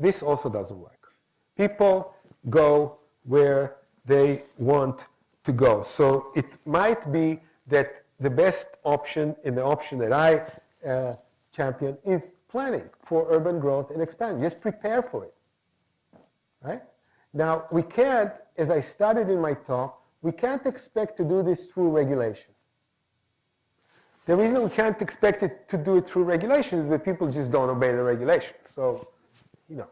This also doesn't work. People go where they want to go. So it might be that the best option, and the option that I champion, is planning for urban growth and expansion. Just prepare for it, right? Now, we can't, as I started in my talk, we can't expect to do this through regulation. The reason we can't expect it to do it through regulation is that people just don't obey the regulation. So, you know.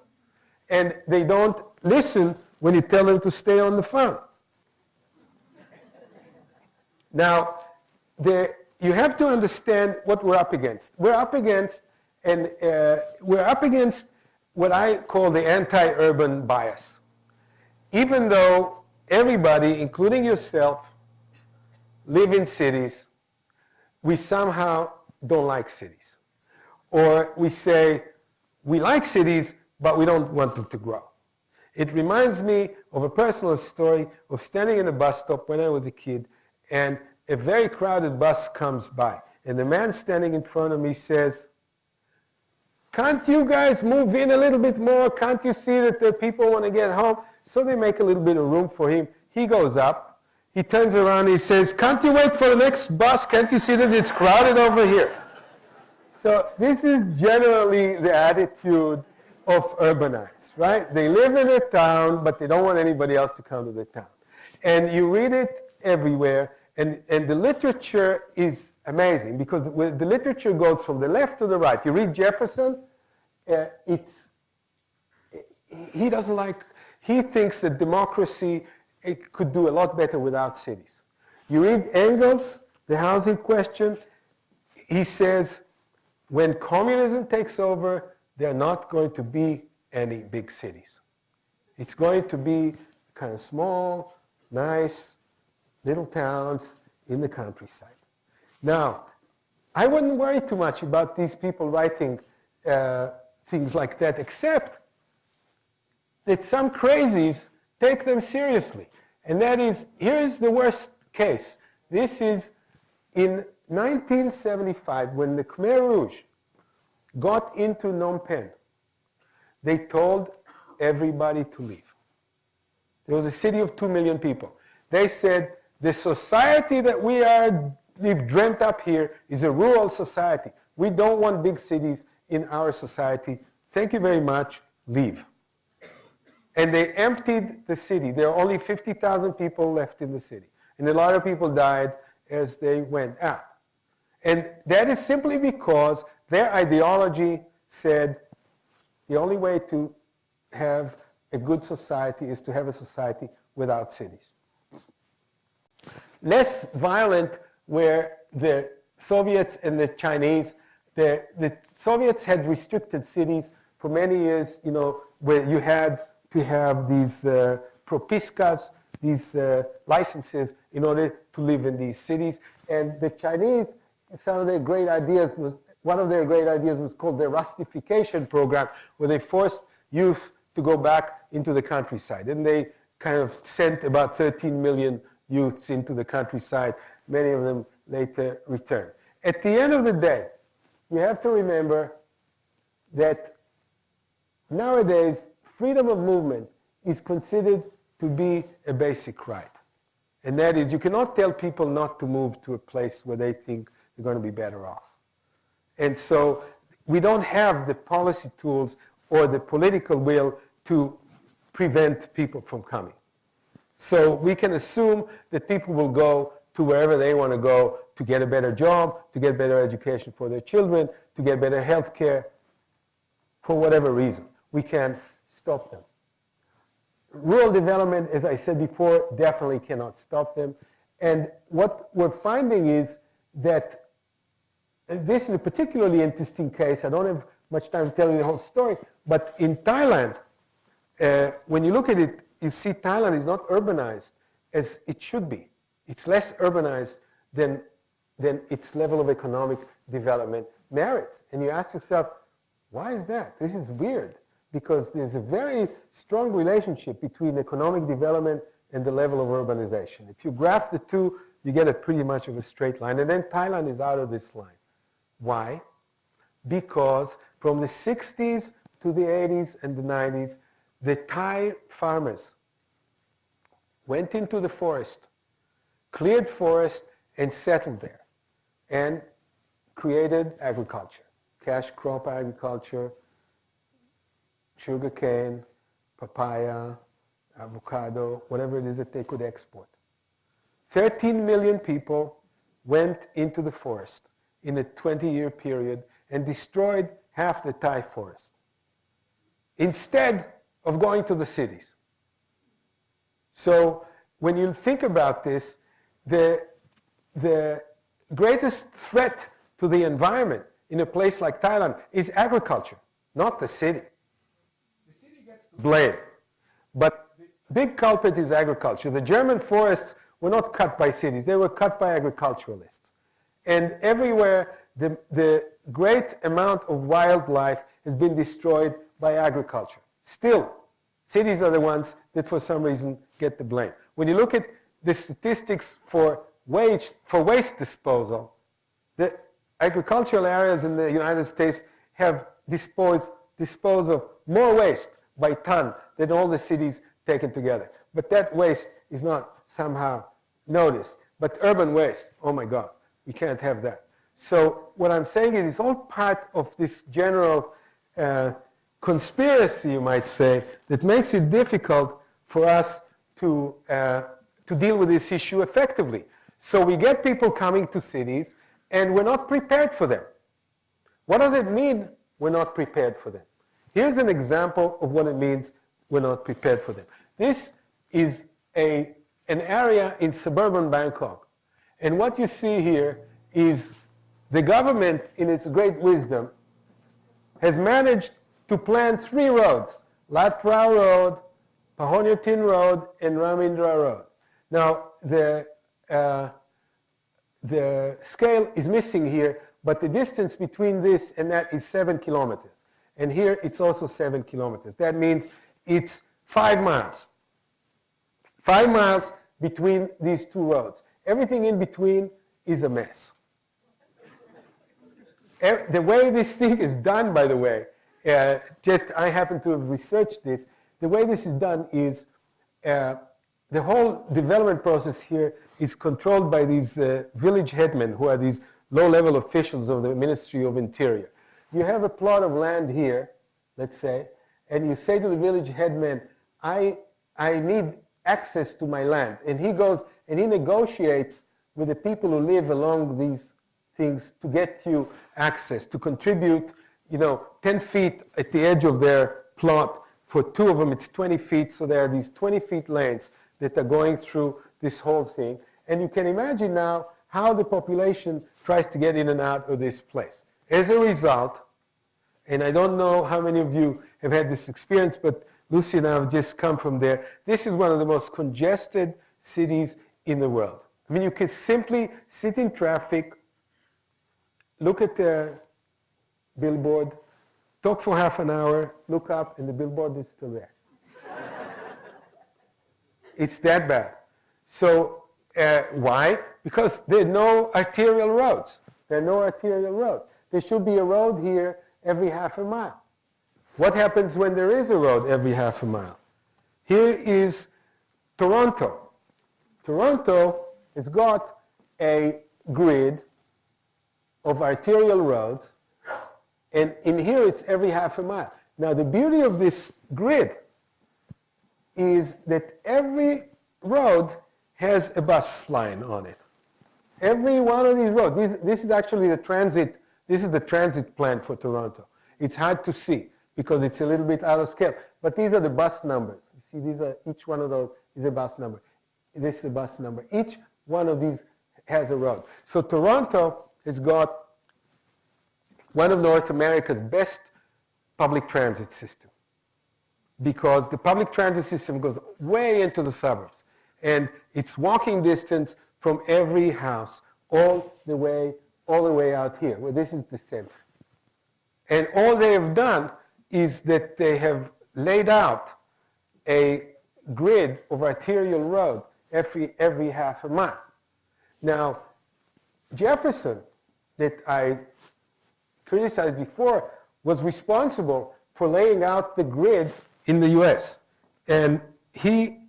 And they don't listen when you tell them to stay on the farm. Now, you have to understand what we're up against. We're up against what I call the anti-urban bias. Even though everybody, including yourself, live in cities, we somehow don't like cities. Or we say, we like cities, but we don't want them to grow. It reminds me of a personal story of standing in a bus stop when I was a kid, and a very crowded bus comes by. And the man standing in front of me says, can't you guys move in a little bit more? Can't you see that the people want to get home? So they make a little bit of room for him. He goes up. He turns around and he says, can't you wait for the next bus? Can't you see that it's crowded over here? So this is generally the attitude of urbanites, right? They live in a town, but they don't want anybody else to come to the town. And you read it everywhere. And the literature is amazing because the literature goes from the left to the right. You read Jefferson, he thinks that democracy it could do a lot better without cities. You read Engels, the housing question, he says, when communism takes over, there are not going to be any big cities. It's going to be kind of small, nice, little towns in the countryside. Now, I wouldn't worry too much about these people writing things like that, except that some crazies take them seriously. And that is, here's the worst case. This is in 1975, when the Khmer Rouge got into Phnom Penh, they told everybody to leave. There was a city of 2 million people. They said, the society that we've dreamt up here is a rural society. We don't want big cities in our society. Thank you very much. Leave. And they emptied the city. There are only 50,000 people left in the city. And a lot of people died as they went out. And that is simply because their ideology said the only way to have a good society is to have a society without cities. Less violent were the Soviets and the Chinese. The Soviets had restricted cities for many years, you know, where you had to have these propiskas, these licenses in order to live in these cities. And the Chinese, one of their great ideas was called the Rustification program, where they forced youth to go back into the countryside. And they kind of sent about 13 million youths into the countryside. Many of them later returned. At the end of the day, you have to remember that nowadays, freedom of movement is considered to be a basic right. And that is, you cannot tell people not to move to a place where they think they're going to be better off. And so we don't have the policy tools or the political will to prevent people from coming. So we can assume that people will go to wherever they want to go to get a better job, to get better education for their children, to get better health care, for whatever reason. We can stop them. rural development, as I said before, definitely cannot stop them. And what we're finding is that this is a particularly interesting case. I don't have much time to tell you the whole story, but in Thailand, when you look at it, you see Thailand is not urbanized as it should be. It's less urbanized than its level of economic development merits. And you ask yourself, why is that? This is weird, because there's a very strong relationship between economic development and the level of urbanization. If you graph the two, you get a pretty much of a straight line. And then Thailand is out of this line. Why? Because from the 60s to the 80s and the 90s, the Thai farmers went into the forest, cleared forest, and settled there, and created agriculture, cash crop agriculture, sugarcane, papaya, avocado, whatever it is that they could export. 13 million people went into the forest in a 20-year period and destroyed half the Thai forest, instead of going to the cities. So when you think about this, the greatest threat to the environment in a place like Thailand is agriculture, not the city. The city gets the blame, but the big culprit is agriculture. The German forests were not cut by cities, they were cut by agriculturalists. And everywhere, the great amount of wildlife has been destroyed by agriculture. Still, cities are the ones that for some reason get the blame. When you look at the statistics for waste disposal, the agricultural areas in the United States have disposed of more waste by ton than all the cities taken together. But that waste is not somehow noticed. But urban waste, oh my God, we can't have that. So what I'm saying is it's all part of this general conspiracy, you might say, that makes it difficult for us to deal with this issue effectively. So we get people coming to cities, and we're not prepared for them. What does it mean we're not prepared for them? Here's an example of what it means we're not prepared for them. This is an area in suburban Bangkok. And what you see here is the government, in its great wisdom, has managed to plan 3 roads: Lat Phrao Road, Pahoniotin Road, and Ramindra Road. Now, the scale is missing here, but the distance between this and that is 7 kilometers. And here it's also 7 kilometers. That means it's 5 miles. 5 miles between these 2 roads. Everything in between is a mess. The way this thing is done, by the way, I happen to have researched this. The way this is done is the whole development process here is controlled by these village headmen, who are these low-level officials of the Ministry of Interior. You have a plot of land here, let's say, and you say to the village headman, I need access to my land. And he goes and he negotiates with the people who live along these things to get you access, to contribute, 10 feet at the edge of their plot. For 2 of them, it's 20 feet, so there are these 20-feet lanes that are going through this whole thing. And you can imagine now how the population tries to get in and out of this place. As a result, and I don't know how many of you have had this experience, but Lucy and I have just come from there. This is one of the most congested cities in the world. I mean, you can simply sit in traffic, look at the billboard, talk for half an hour, look up, and the billboard is still there. It's that bad. So why? Because there are no arterial roads. There are no arterial roads. There should be a road here every half a mile. What happens when there is a road every half a mile? Here is Toronto. Toronto has got a grid of arterial roads, and in here it's every half a mile. Now the beauty of this grid is that every road has a bus line on it. Every one of these roads, this is actually the transit plan for Toronto. It's hard to see because it's a little bit out of scale, but these are the bus numbers. You see these are, each one of those is a bus number. This is a bus number. Each one of these has a road. So Toronto has got one of North America's best public transit system, because the public transit system goes way into the suburbs, and it's walking distance from every house all the way out here, where this is the center. And all they have done is that they have laid out a grid of arterial road every half a mile. Now, Jefferson, that I criticized before, was responsible for laying out the grid in the US. And he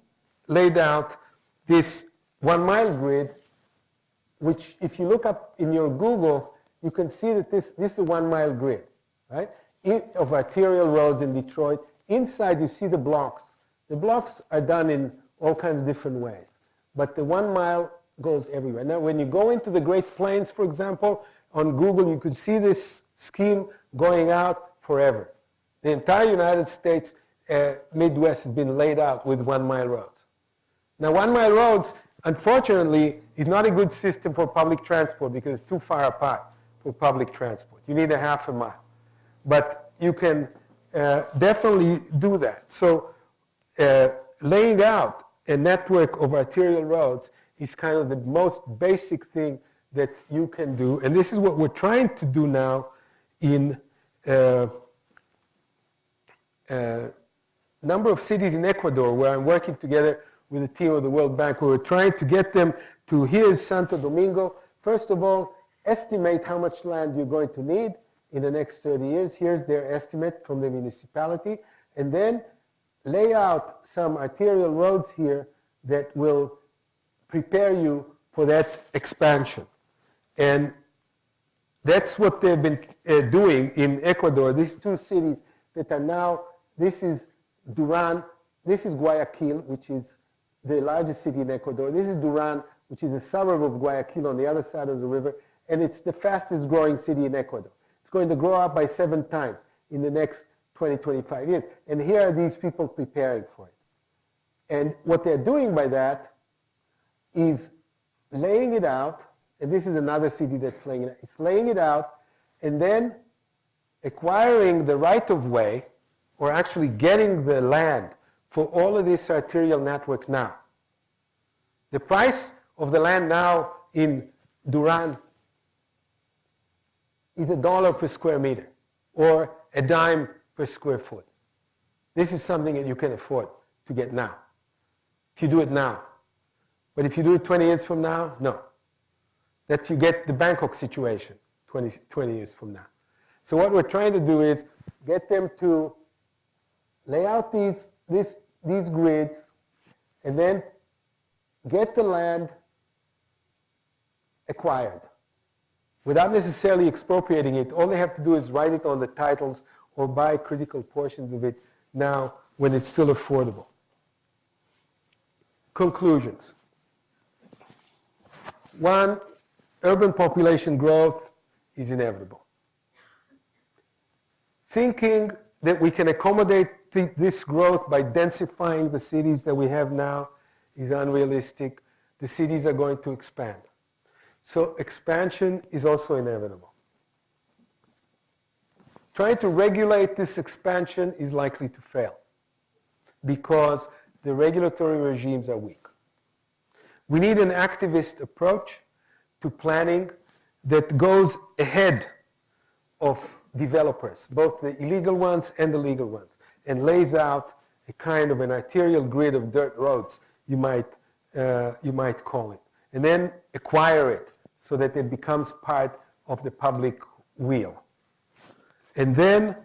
laid out this 1 mile grid, which if you look up in your Google, you can see that this is a 1 mile grid, right? Of arterial roads in Detroit. Inside you see the blocks. The blocks are done in all kinds of different ways, but the 1 mile goes everywhere. Now, when you go into the Great Plains, for example, on Google, you can see this scheme going out forever. The entire United States Midwest has been laid out with 1 mile roads. Now, 1 mile roads, unfortunately, is not a good system for public transport because it's too far apart for public transport. You need a half a mile. But you can definitely do that. So laying out a network of arterial roads is kind of the most basic thing that you can do. And this is what we're trying to do now in a number of cities in Ecuador, where I'm working together with a team of the World Bank, where we're trying to get them to, here's Santo Domingo. First of all, estimate how much land you're going to need in the next 30 years. Here's their estimate from the municipality. And then lay out some arterial roads here that will prepare you for that expansion. And that's what they've been doing in Ecuador. These two cities that are now, this is Duran, this is Guayaquil, which is the largest city in Ecuador. This is Duran, which is a suburb of Guayaquil on the other side of the river, and it's the fastest growing city in Ecuador. It's going to grow up by 7 times in the next 20, 25 years. And here are these people preparing for it. And what they're doing by that is laying it out, and this is another city that's laying it out. It's laying it out and then acquiring the right of way, or actually getting the land for all of this arterial network now. The price of the land now in Duran is $1 per square meter, or a dime per square foot. This is something that you can afford to get now, if you do it now. But if you do it 20 years from now, no. That you get the Bangkok situation 20 years from now. So what we're trying to do is get them to lay out these grids, and then get the land acquired without necessarily expropriating it. All they have to do is write it on the titles or buy critical portions of it now when it's still affordable. Conclusions. 1, urban population growth is inevitable. Thinking that we can accommodate this growth by densifying the cities that we have now is unrealistic. The cities are going to expand. So expansion is also inevitable. Trying to regulate this expansion is likely to fail because the regulatory regimes are weak. We need an activist approach to planning that goes ahead of developers, both the illegal ones and the legal ones, and lays out a kind of an arterial grid of dirt roads, you might call it, and then acquire it so that it becomes part of the public wheel. And then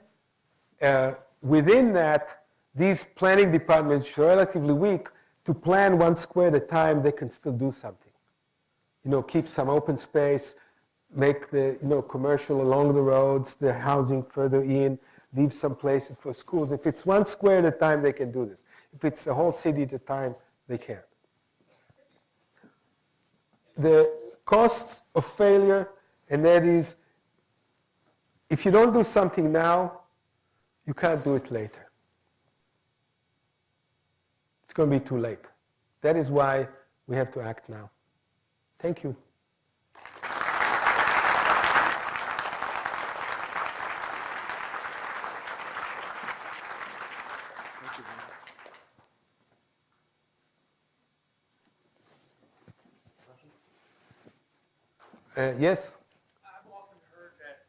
within that, these planning departments are relatively weak. To plan 1 square at a time, they can still do something. Keep some open space, make the commercial along the roads, the housing further in, leave some places for schools. If it's 1 square at a time, they can do this. If it's the whole city at a time, they can't. The costs of failure, and that is, if you don't do something now, you can't do it later. going to be too late. That is why we have to act now. Thank you. Yes? I've often heard that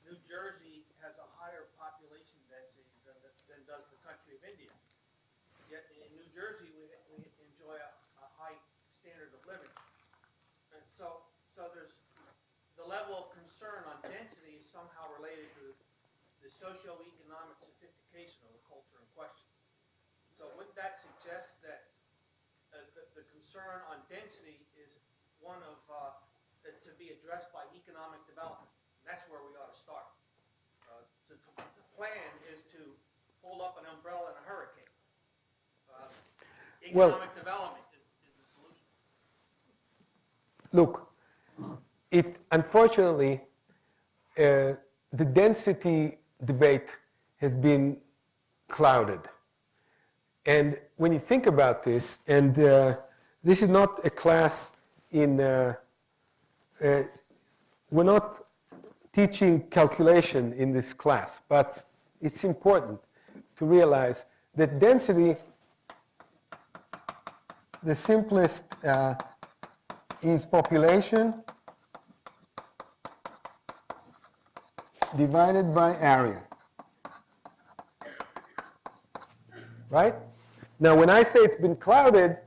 New Jersey has a higher population density than does the country of India. Yet in New Jersey, we enjoy a high standard of living. And so there's the level of concern on density is somehow related to the socioeconomic sophistication of the culture in question. So wouldn't that suggest that the concern on density is one of to be addressed by economic development? And that's where we ought to start. The plan is to hold up an umbrella in a hurricane. Economic development is the solution. Look, unfortunately, the density debate has been clouded. And when you think about this, and this is not a class in, we're not teaching calculation in this class, but it's important to realize that density, the simplest is population divided by area. Right? Now, when I say it's been clouded,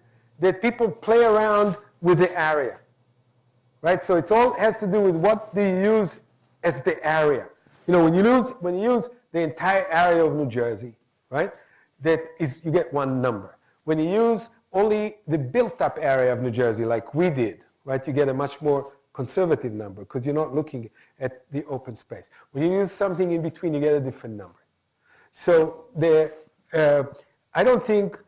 that people play around with the area. Right? So it all has to do with what do you use as the area. You know, when you use the entire area of New Jersey, right? That is, you get one number. When you use only the built-up area of New Jersey, like we did, right? You get a much more conservative number because you're not looking at the open space. When you use something in between, you get a different number. So I don't think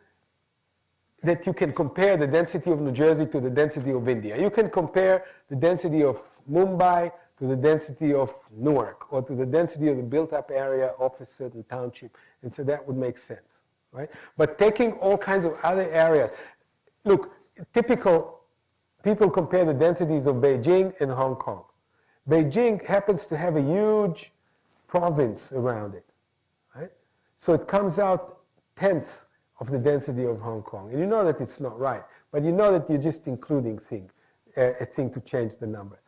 that you can compare the density of New Jersey to the density of India. You can compare the density of Mumbai to the density of Newark or to the density of the built-up area of a certain township. And so that would make sense, right? But taking all kinds of other areas. Look, typical people compare the densities of Beijing and Hong Kong. Beijing happens to have a huge province around it, right? So it comes out tenths of the density of Hong Kong. And you know that it's not right, but you know that you're just including a thing to change the numbers.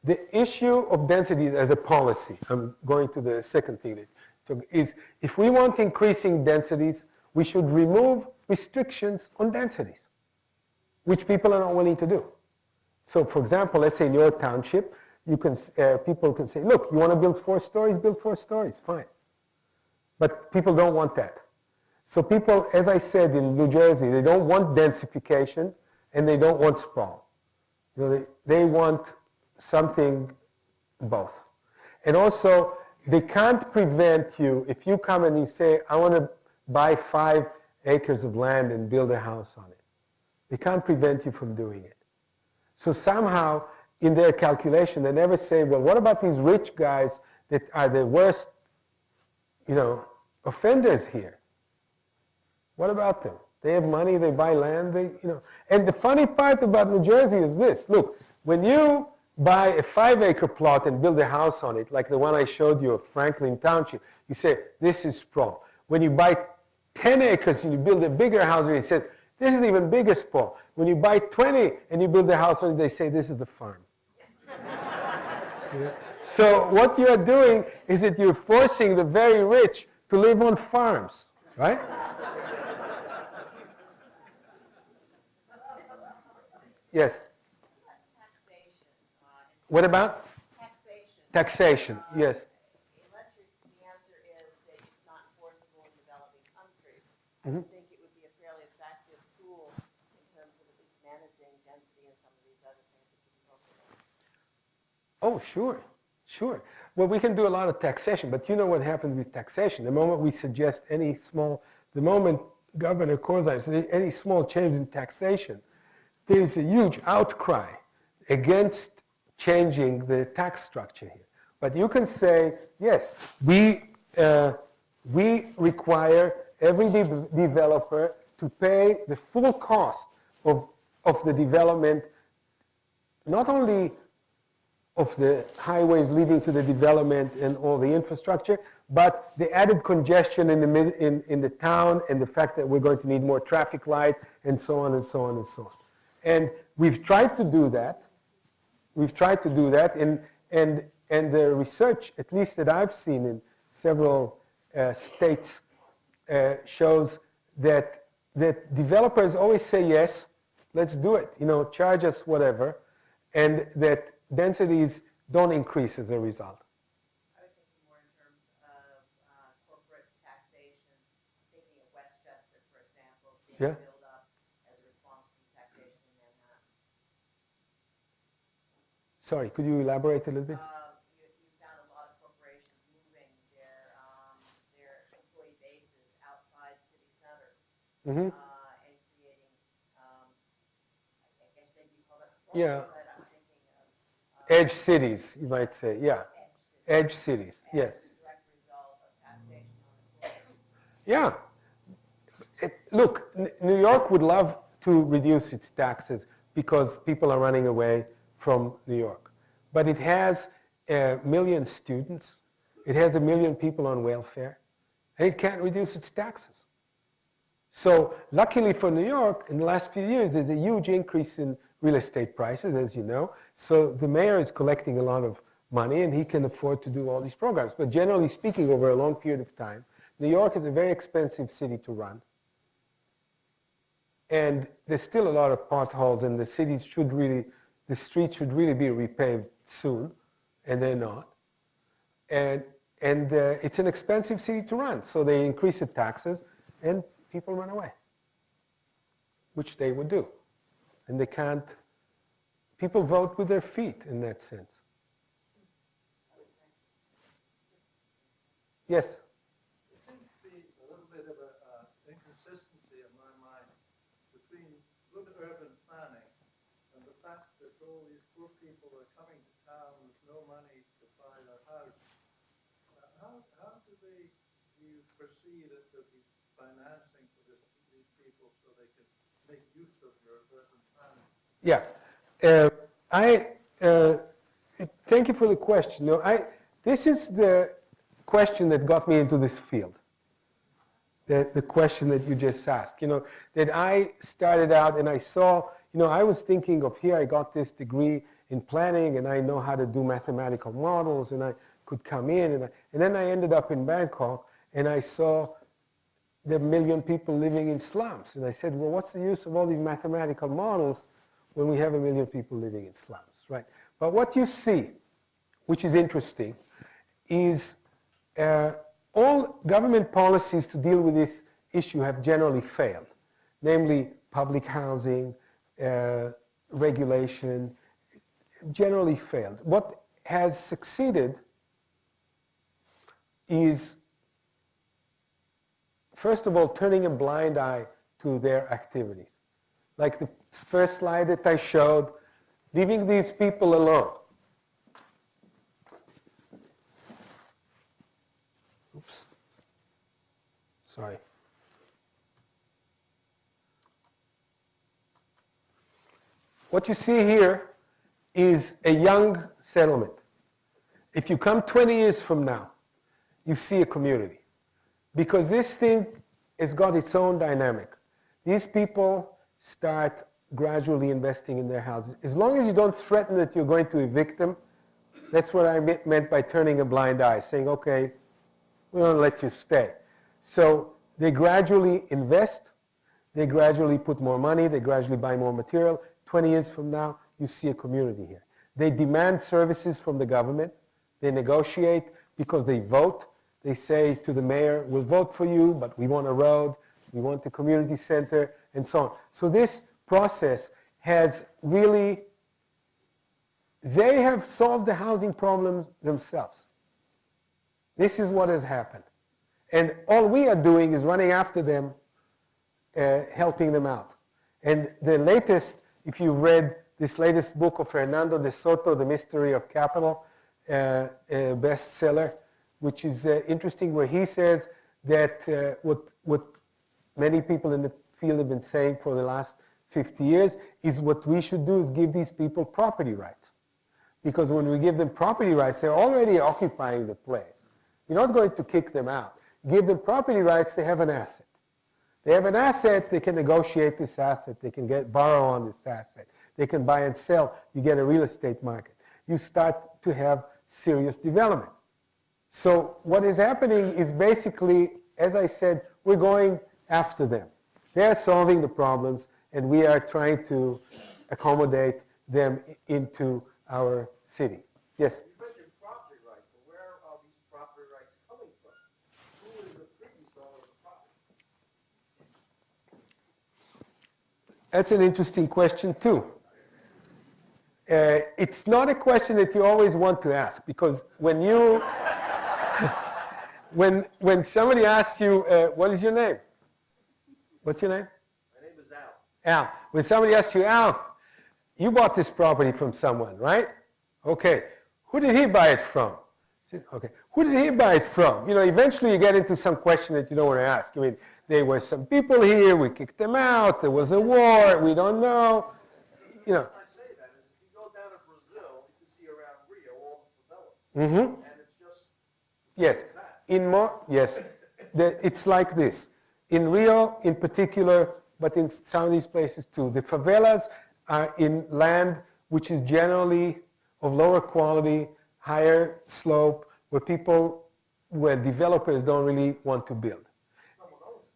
The issue of density as a policy, I'm going to the second thing, is if we want increasing densities, we should remove restrictions on densities, which people are not willing to do. So for example, let's say in your township, people can say, look, you want to build 4 stories, build 4 stories, fine. But people don't want that. So people, as I said, in New Jersey, they don't want densification and they don't want sprawl. You know, they want something both. And also, they can't prevent you, if you come and you say, I want to buy 5 acres of land and build a house on it. They can't prevent you from doing it. So somehow, in their calculation, they never say, well, what about these rich guys that are the worst, offenders here? What about them? They have money, they buy land, And the funny part about New Jersey is this. Look, when you buy a 5-acre plot and build a house on it, like the one I showed you of Franklin Township, you say, this is sprawl. When you buy 10 acres and you build a bigger house, and you say, this is even bigger sprawl. When you buy 20 and you build a house on it, they say, this is a farm. So what you're doing is that you're forcing the very rich to live on farms, right? Yes. What about? Taxation, yes. Unless the answer is that it's not enforceable in developing countries, I would think it would be a fairly effective tool in terms of at least managing density and some of these other things that you talked about. Oh, sure. Well, we can do a lot of taxation, but you know what happens with taxation. The moment we suggest the moment Governor Corzine says any small change in taxation, there's a huge outcry against changing the tax structure here. But you can say, yes, we require every developer to pay the full cost of the development, not only of the highways leading to the development and all the infrastructure, but the added congestion in the town and the fact that we're going to need more traffic light and so on and so on and so on. And we've tried to do that. We've tried to do that, and the research, at least that I've seen in several states, shows that developers always say yes, let's do it, charge us whatever, and that densities don't increase as a result. I was thinking more in terms of corporate taxation, thinking of Westchester, for example, being Yeah. built up as a response to taxation in Manhattan. Sorry, could you elaborate a little bit? You found a lot of corporations moving their employee bases outside city centers Mm-hmm. and creating, I guess maybe you call that Yeah. but I'm thinking of Edge cities, you might say, yeah. edge cities Edge cities, as yes. a direct result of taxation on employees. Yeah. Look, New York would love to reduce its taxes because people are running away from New York. But it has 1 million students. It has 1 million people on welfare. And it can't reduce its taxes. So luckily for New York, in the last few years, there's a huge increase in real estate prices, as you know. So the mayor is collecting a lot of money, and he can afford to do all these programs. But generally speaking, over a long period of time, New York is a very expensive city to run. And there's still a lot of potholes, and the streets should really be repaved soon, and they're not. And it's an expensive city to run, so they increase the taxes, and people run away, which they would do. And they can't, people vote with their feet in that sense. Yes? There seems to be a little bit of an inconsistency in my mind between good urban planning and the fact that all these poor people are coming to town with no money to buy their house. How do you foresee that there'll be financing for these people so they can make use of your urban planning? Yeah. Thank you for the question. No, this is the question that got me into this field. The question that you just asked. That I started out and I saw, I was thinking of here I got this degree in planning and I know how to do mathematical models and I could come in and then I ended up in Bangkok and I saw the 1 million people living in slums. And I said, well, what's the use of all these mathematical models when we have 1 million people living in slums, right? But what you see, which is interesting, is all government policies to deal with this issue have generally failed, namely public housing, regulation, generally failed. What has succeeded is, first of all, turning a blind eye to their activities. Like the first slide that I showed, leaving these people alone. Oops. Sorry. What you see here is a young settlement. If you come 20 years from now, you see a community. Because this thing has got its own dynamic. These people start gradually investing in their houses. As long as you don't threaten that you're going to evict them, that's what I meant by turning a blind eye, saying, okay, we don't let you stay. So they gradually invest, they gradually put more money, they gradually buy more material. 20 years from now, you see a community here. They demand services from the government. They negotiate because they vote. They say to the mayor, we'll vote for you, but we want a road, we want a community center, and so on. So this process has really, they have solved the housing problems themselves. This is what has happened. And all we are doing is running after them, helping them out. And the latest, if you read this latest book of Hernando de Soto, The Mystery of Capital, bestseller, which is interesting, where he says that what many people in the field have been saying for the last 50 years, is what we should do is give these people property rights. Because when we give them property rights, they're already occupying the place. You're not going to kick them out. Give them property rights, they have an asset. They have an asset, they can negotiate this asset, they can borrow on this asset, they can buy and sell, you get a real estate market. You start to have serious development. So what is happening is basically, as I said, we're going after them. They're solving the problems, and we are trying to accommodate them into our city. Yes? You mentioned property rights, but where are these property rights coming from? Who is the previous owner of the property? That's an interesting question, too. It's not a question that you always want to ask, because when you, when somebody asks you, what is your name? What's your name? My name is Al. Al. When somebody asks you, Al, you bought this property from someone, right? Okay. Who did he buy it from? Okay. Who did he buy it from? You know, eventually you get into some question that you don't want to ask. I mean, there were some people here, we kicked them out, there was a war, we don't know. You know. I say that is if you go down to Brazil, you can see around Rio all the favelas. Mm-hmm. And it's just Yes. Yes. It's like this. In Rio in particular, but in some of these places too, the favelas are in land which is generally of lower quality, higher slope, where developers don't really want to build. someone owns it.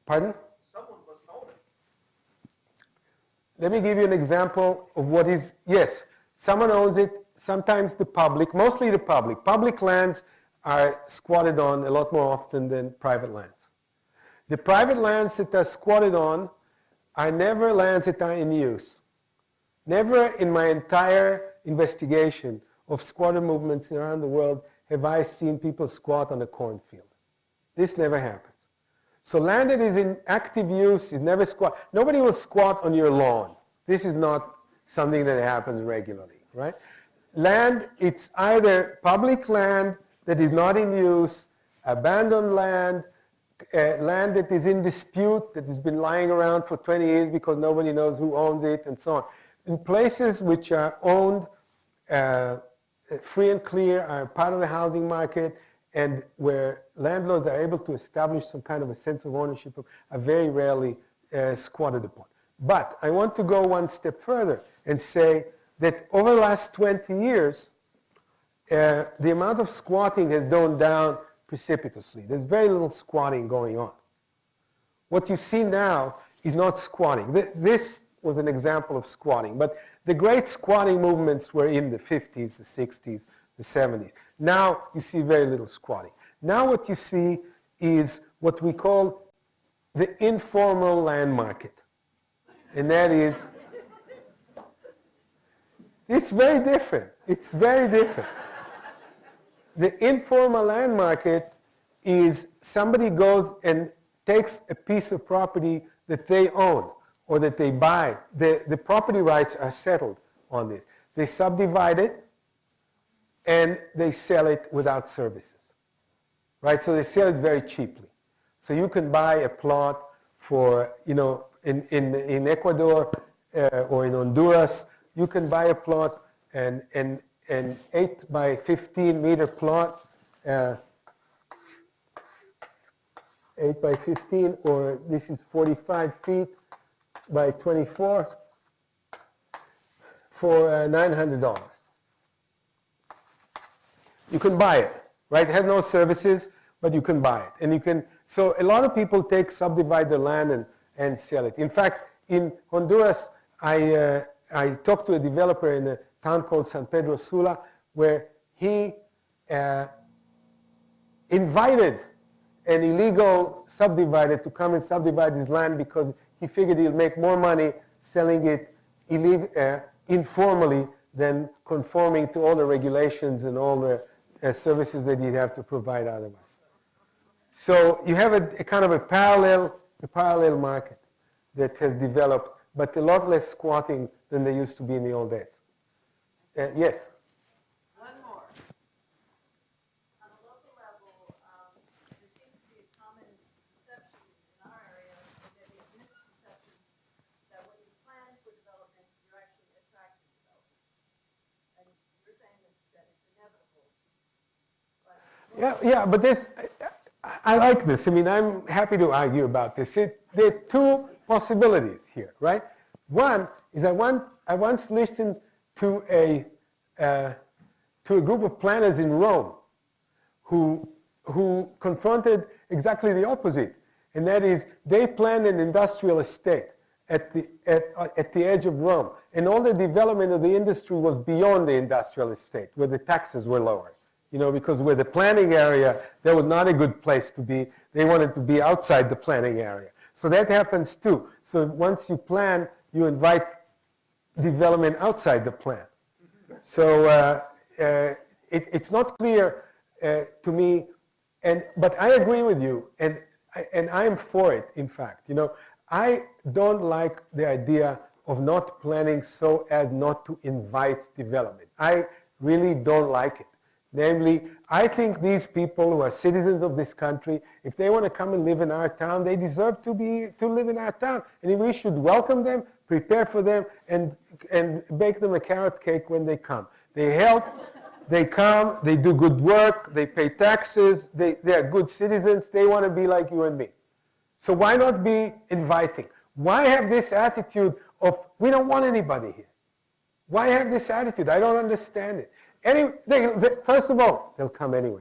Pardon? Someone must own it. Let me give you an example of what is, yes, someone owns it, sometimes the public, mostly the public. Public lands are squatted on a lot more often than private lands. The private lands that are squatted on are never lands that are in use. Never in my entire investigation of squatter movements around the world have I seen people squat on a cornfield. This never happens. So land that is in active use is never squat. Nobody will squat on your lawn. This is not something that happens regularly, right? Land, it's either public land that is not in use, abandoned land, land that is in dispute, that has been lying around for 20 years because nobody knows who owns it, and so on. In places which are owned free and clear, are part of the housing market, and where landlords are able to establish some kind of a sense of ownership, are very rarely squatted upon. But I want to go one step further and say that over the last 20 years, the amount of squatting has gone down precipitously. There's very little squatting going on. What you see now is not squatting. This was an example of squatting, but the great squatting movements were in the 50s, the 60s, the 70s. Now you see very little squatting. Now what you see is what we call the informal land market. And that is, it's very different. It's very different. The informal land market is somebody goes and takes a piece of property that they own or that they buy. The property rights are settled on this. They subdivide it and they sell it without services, right? So they sell it very cheaply. So you can buy a plot for, you know, in Ecuador or in Honduras, you can buy a plot and an 8 by 15 meter plot, 8 by 15, or this is 45 feet by 24 for $900. You can buy it, right? It has no services, but you can buy it. And you can, so a lot of people subdivide their land and sell it. In fact, in Honduras, I talked to a developer in a town called San Pedro Sula, where he invited an illegal subdivider to come and subdivide his land because he figured he'll make more money selling it informally than conforming to all the regulations and all the services that you'd have to provide otherwise. So you have a kind of a parallel market that has developed, but a lot less squatting than there used to be in the old days. Yes? One more. On a local level, there seems to be a common perception in our area that if Yeah, but I like this. I mean, I'm happy to argue about this. There are two possibilities here, right? One is I once listened to a group of planners in Rome who confronted exactly the opposite, and that is they planned an industrial estate at the edge of Rome, and all the development of the industry was beyond the industrial estate, where the taxes were lower. Because with the planning area, that was not a good place to be. They wanted to be outside the planning area. So that happens too. So once you plan, you invite development outside the plan. So it's not clear to me, but I agree with you, and I am for it, in fact. I don't like the idea of not planning so as not to invite development. I really don't like it. Namely, I think these people who are citizens of this country, if they want to come and live in our town, they deserve to live in our town. And we should welcome them, prepare for them, and bake them a carrot cake when they come. They help, they come, they do good work, they pay taxes, they are good citizens, they want to be like you and me. So why not be inviting? Why have this attitude of, we don't want anybody here? Why have this attitude? I don't understand it. First of all, they'll come anyway,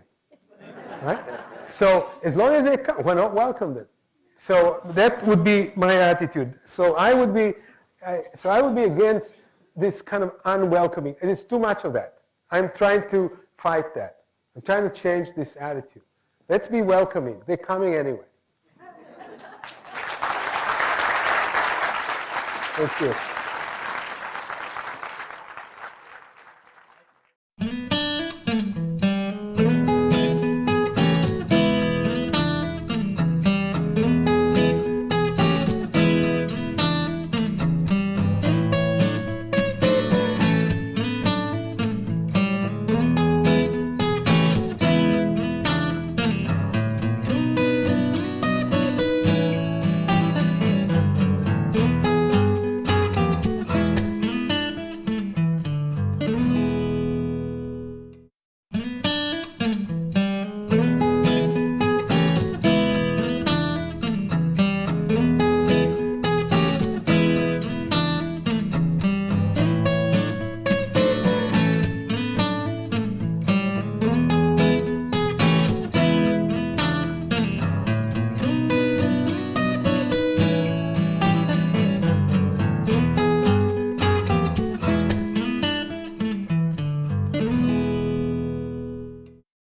right? So as long as they come, why not welcome them? So that would be my attitude. So I would be against this kind of unwelcoming. It is too much of that. I'm trying to fight that. I'm trying to change this attitude. Let's be welcoming. They're coming anyway. Thank you.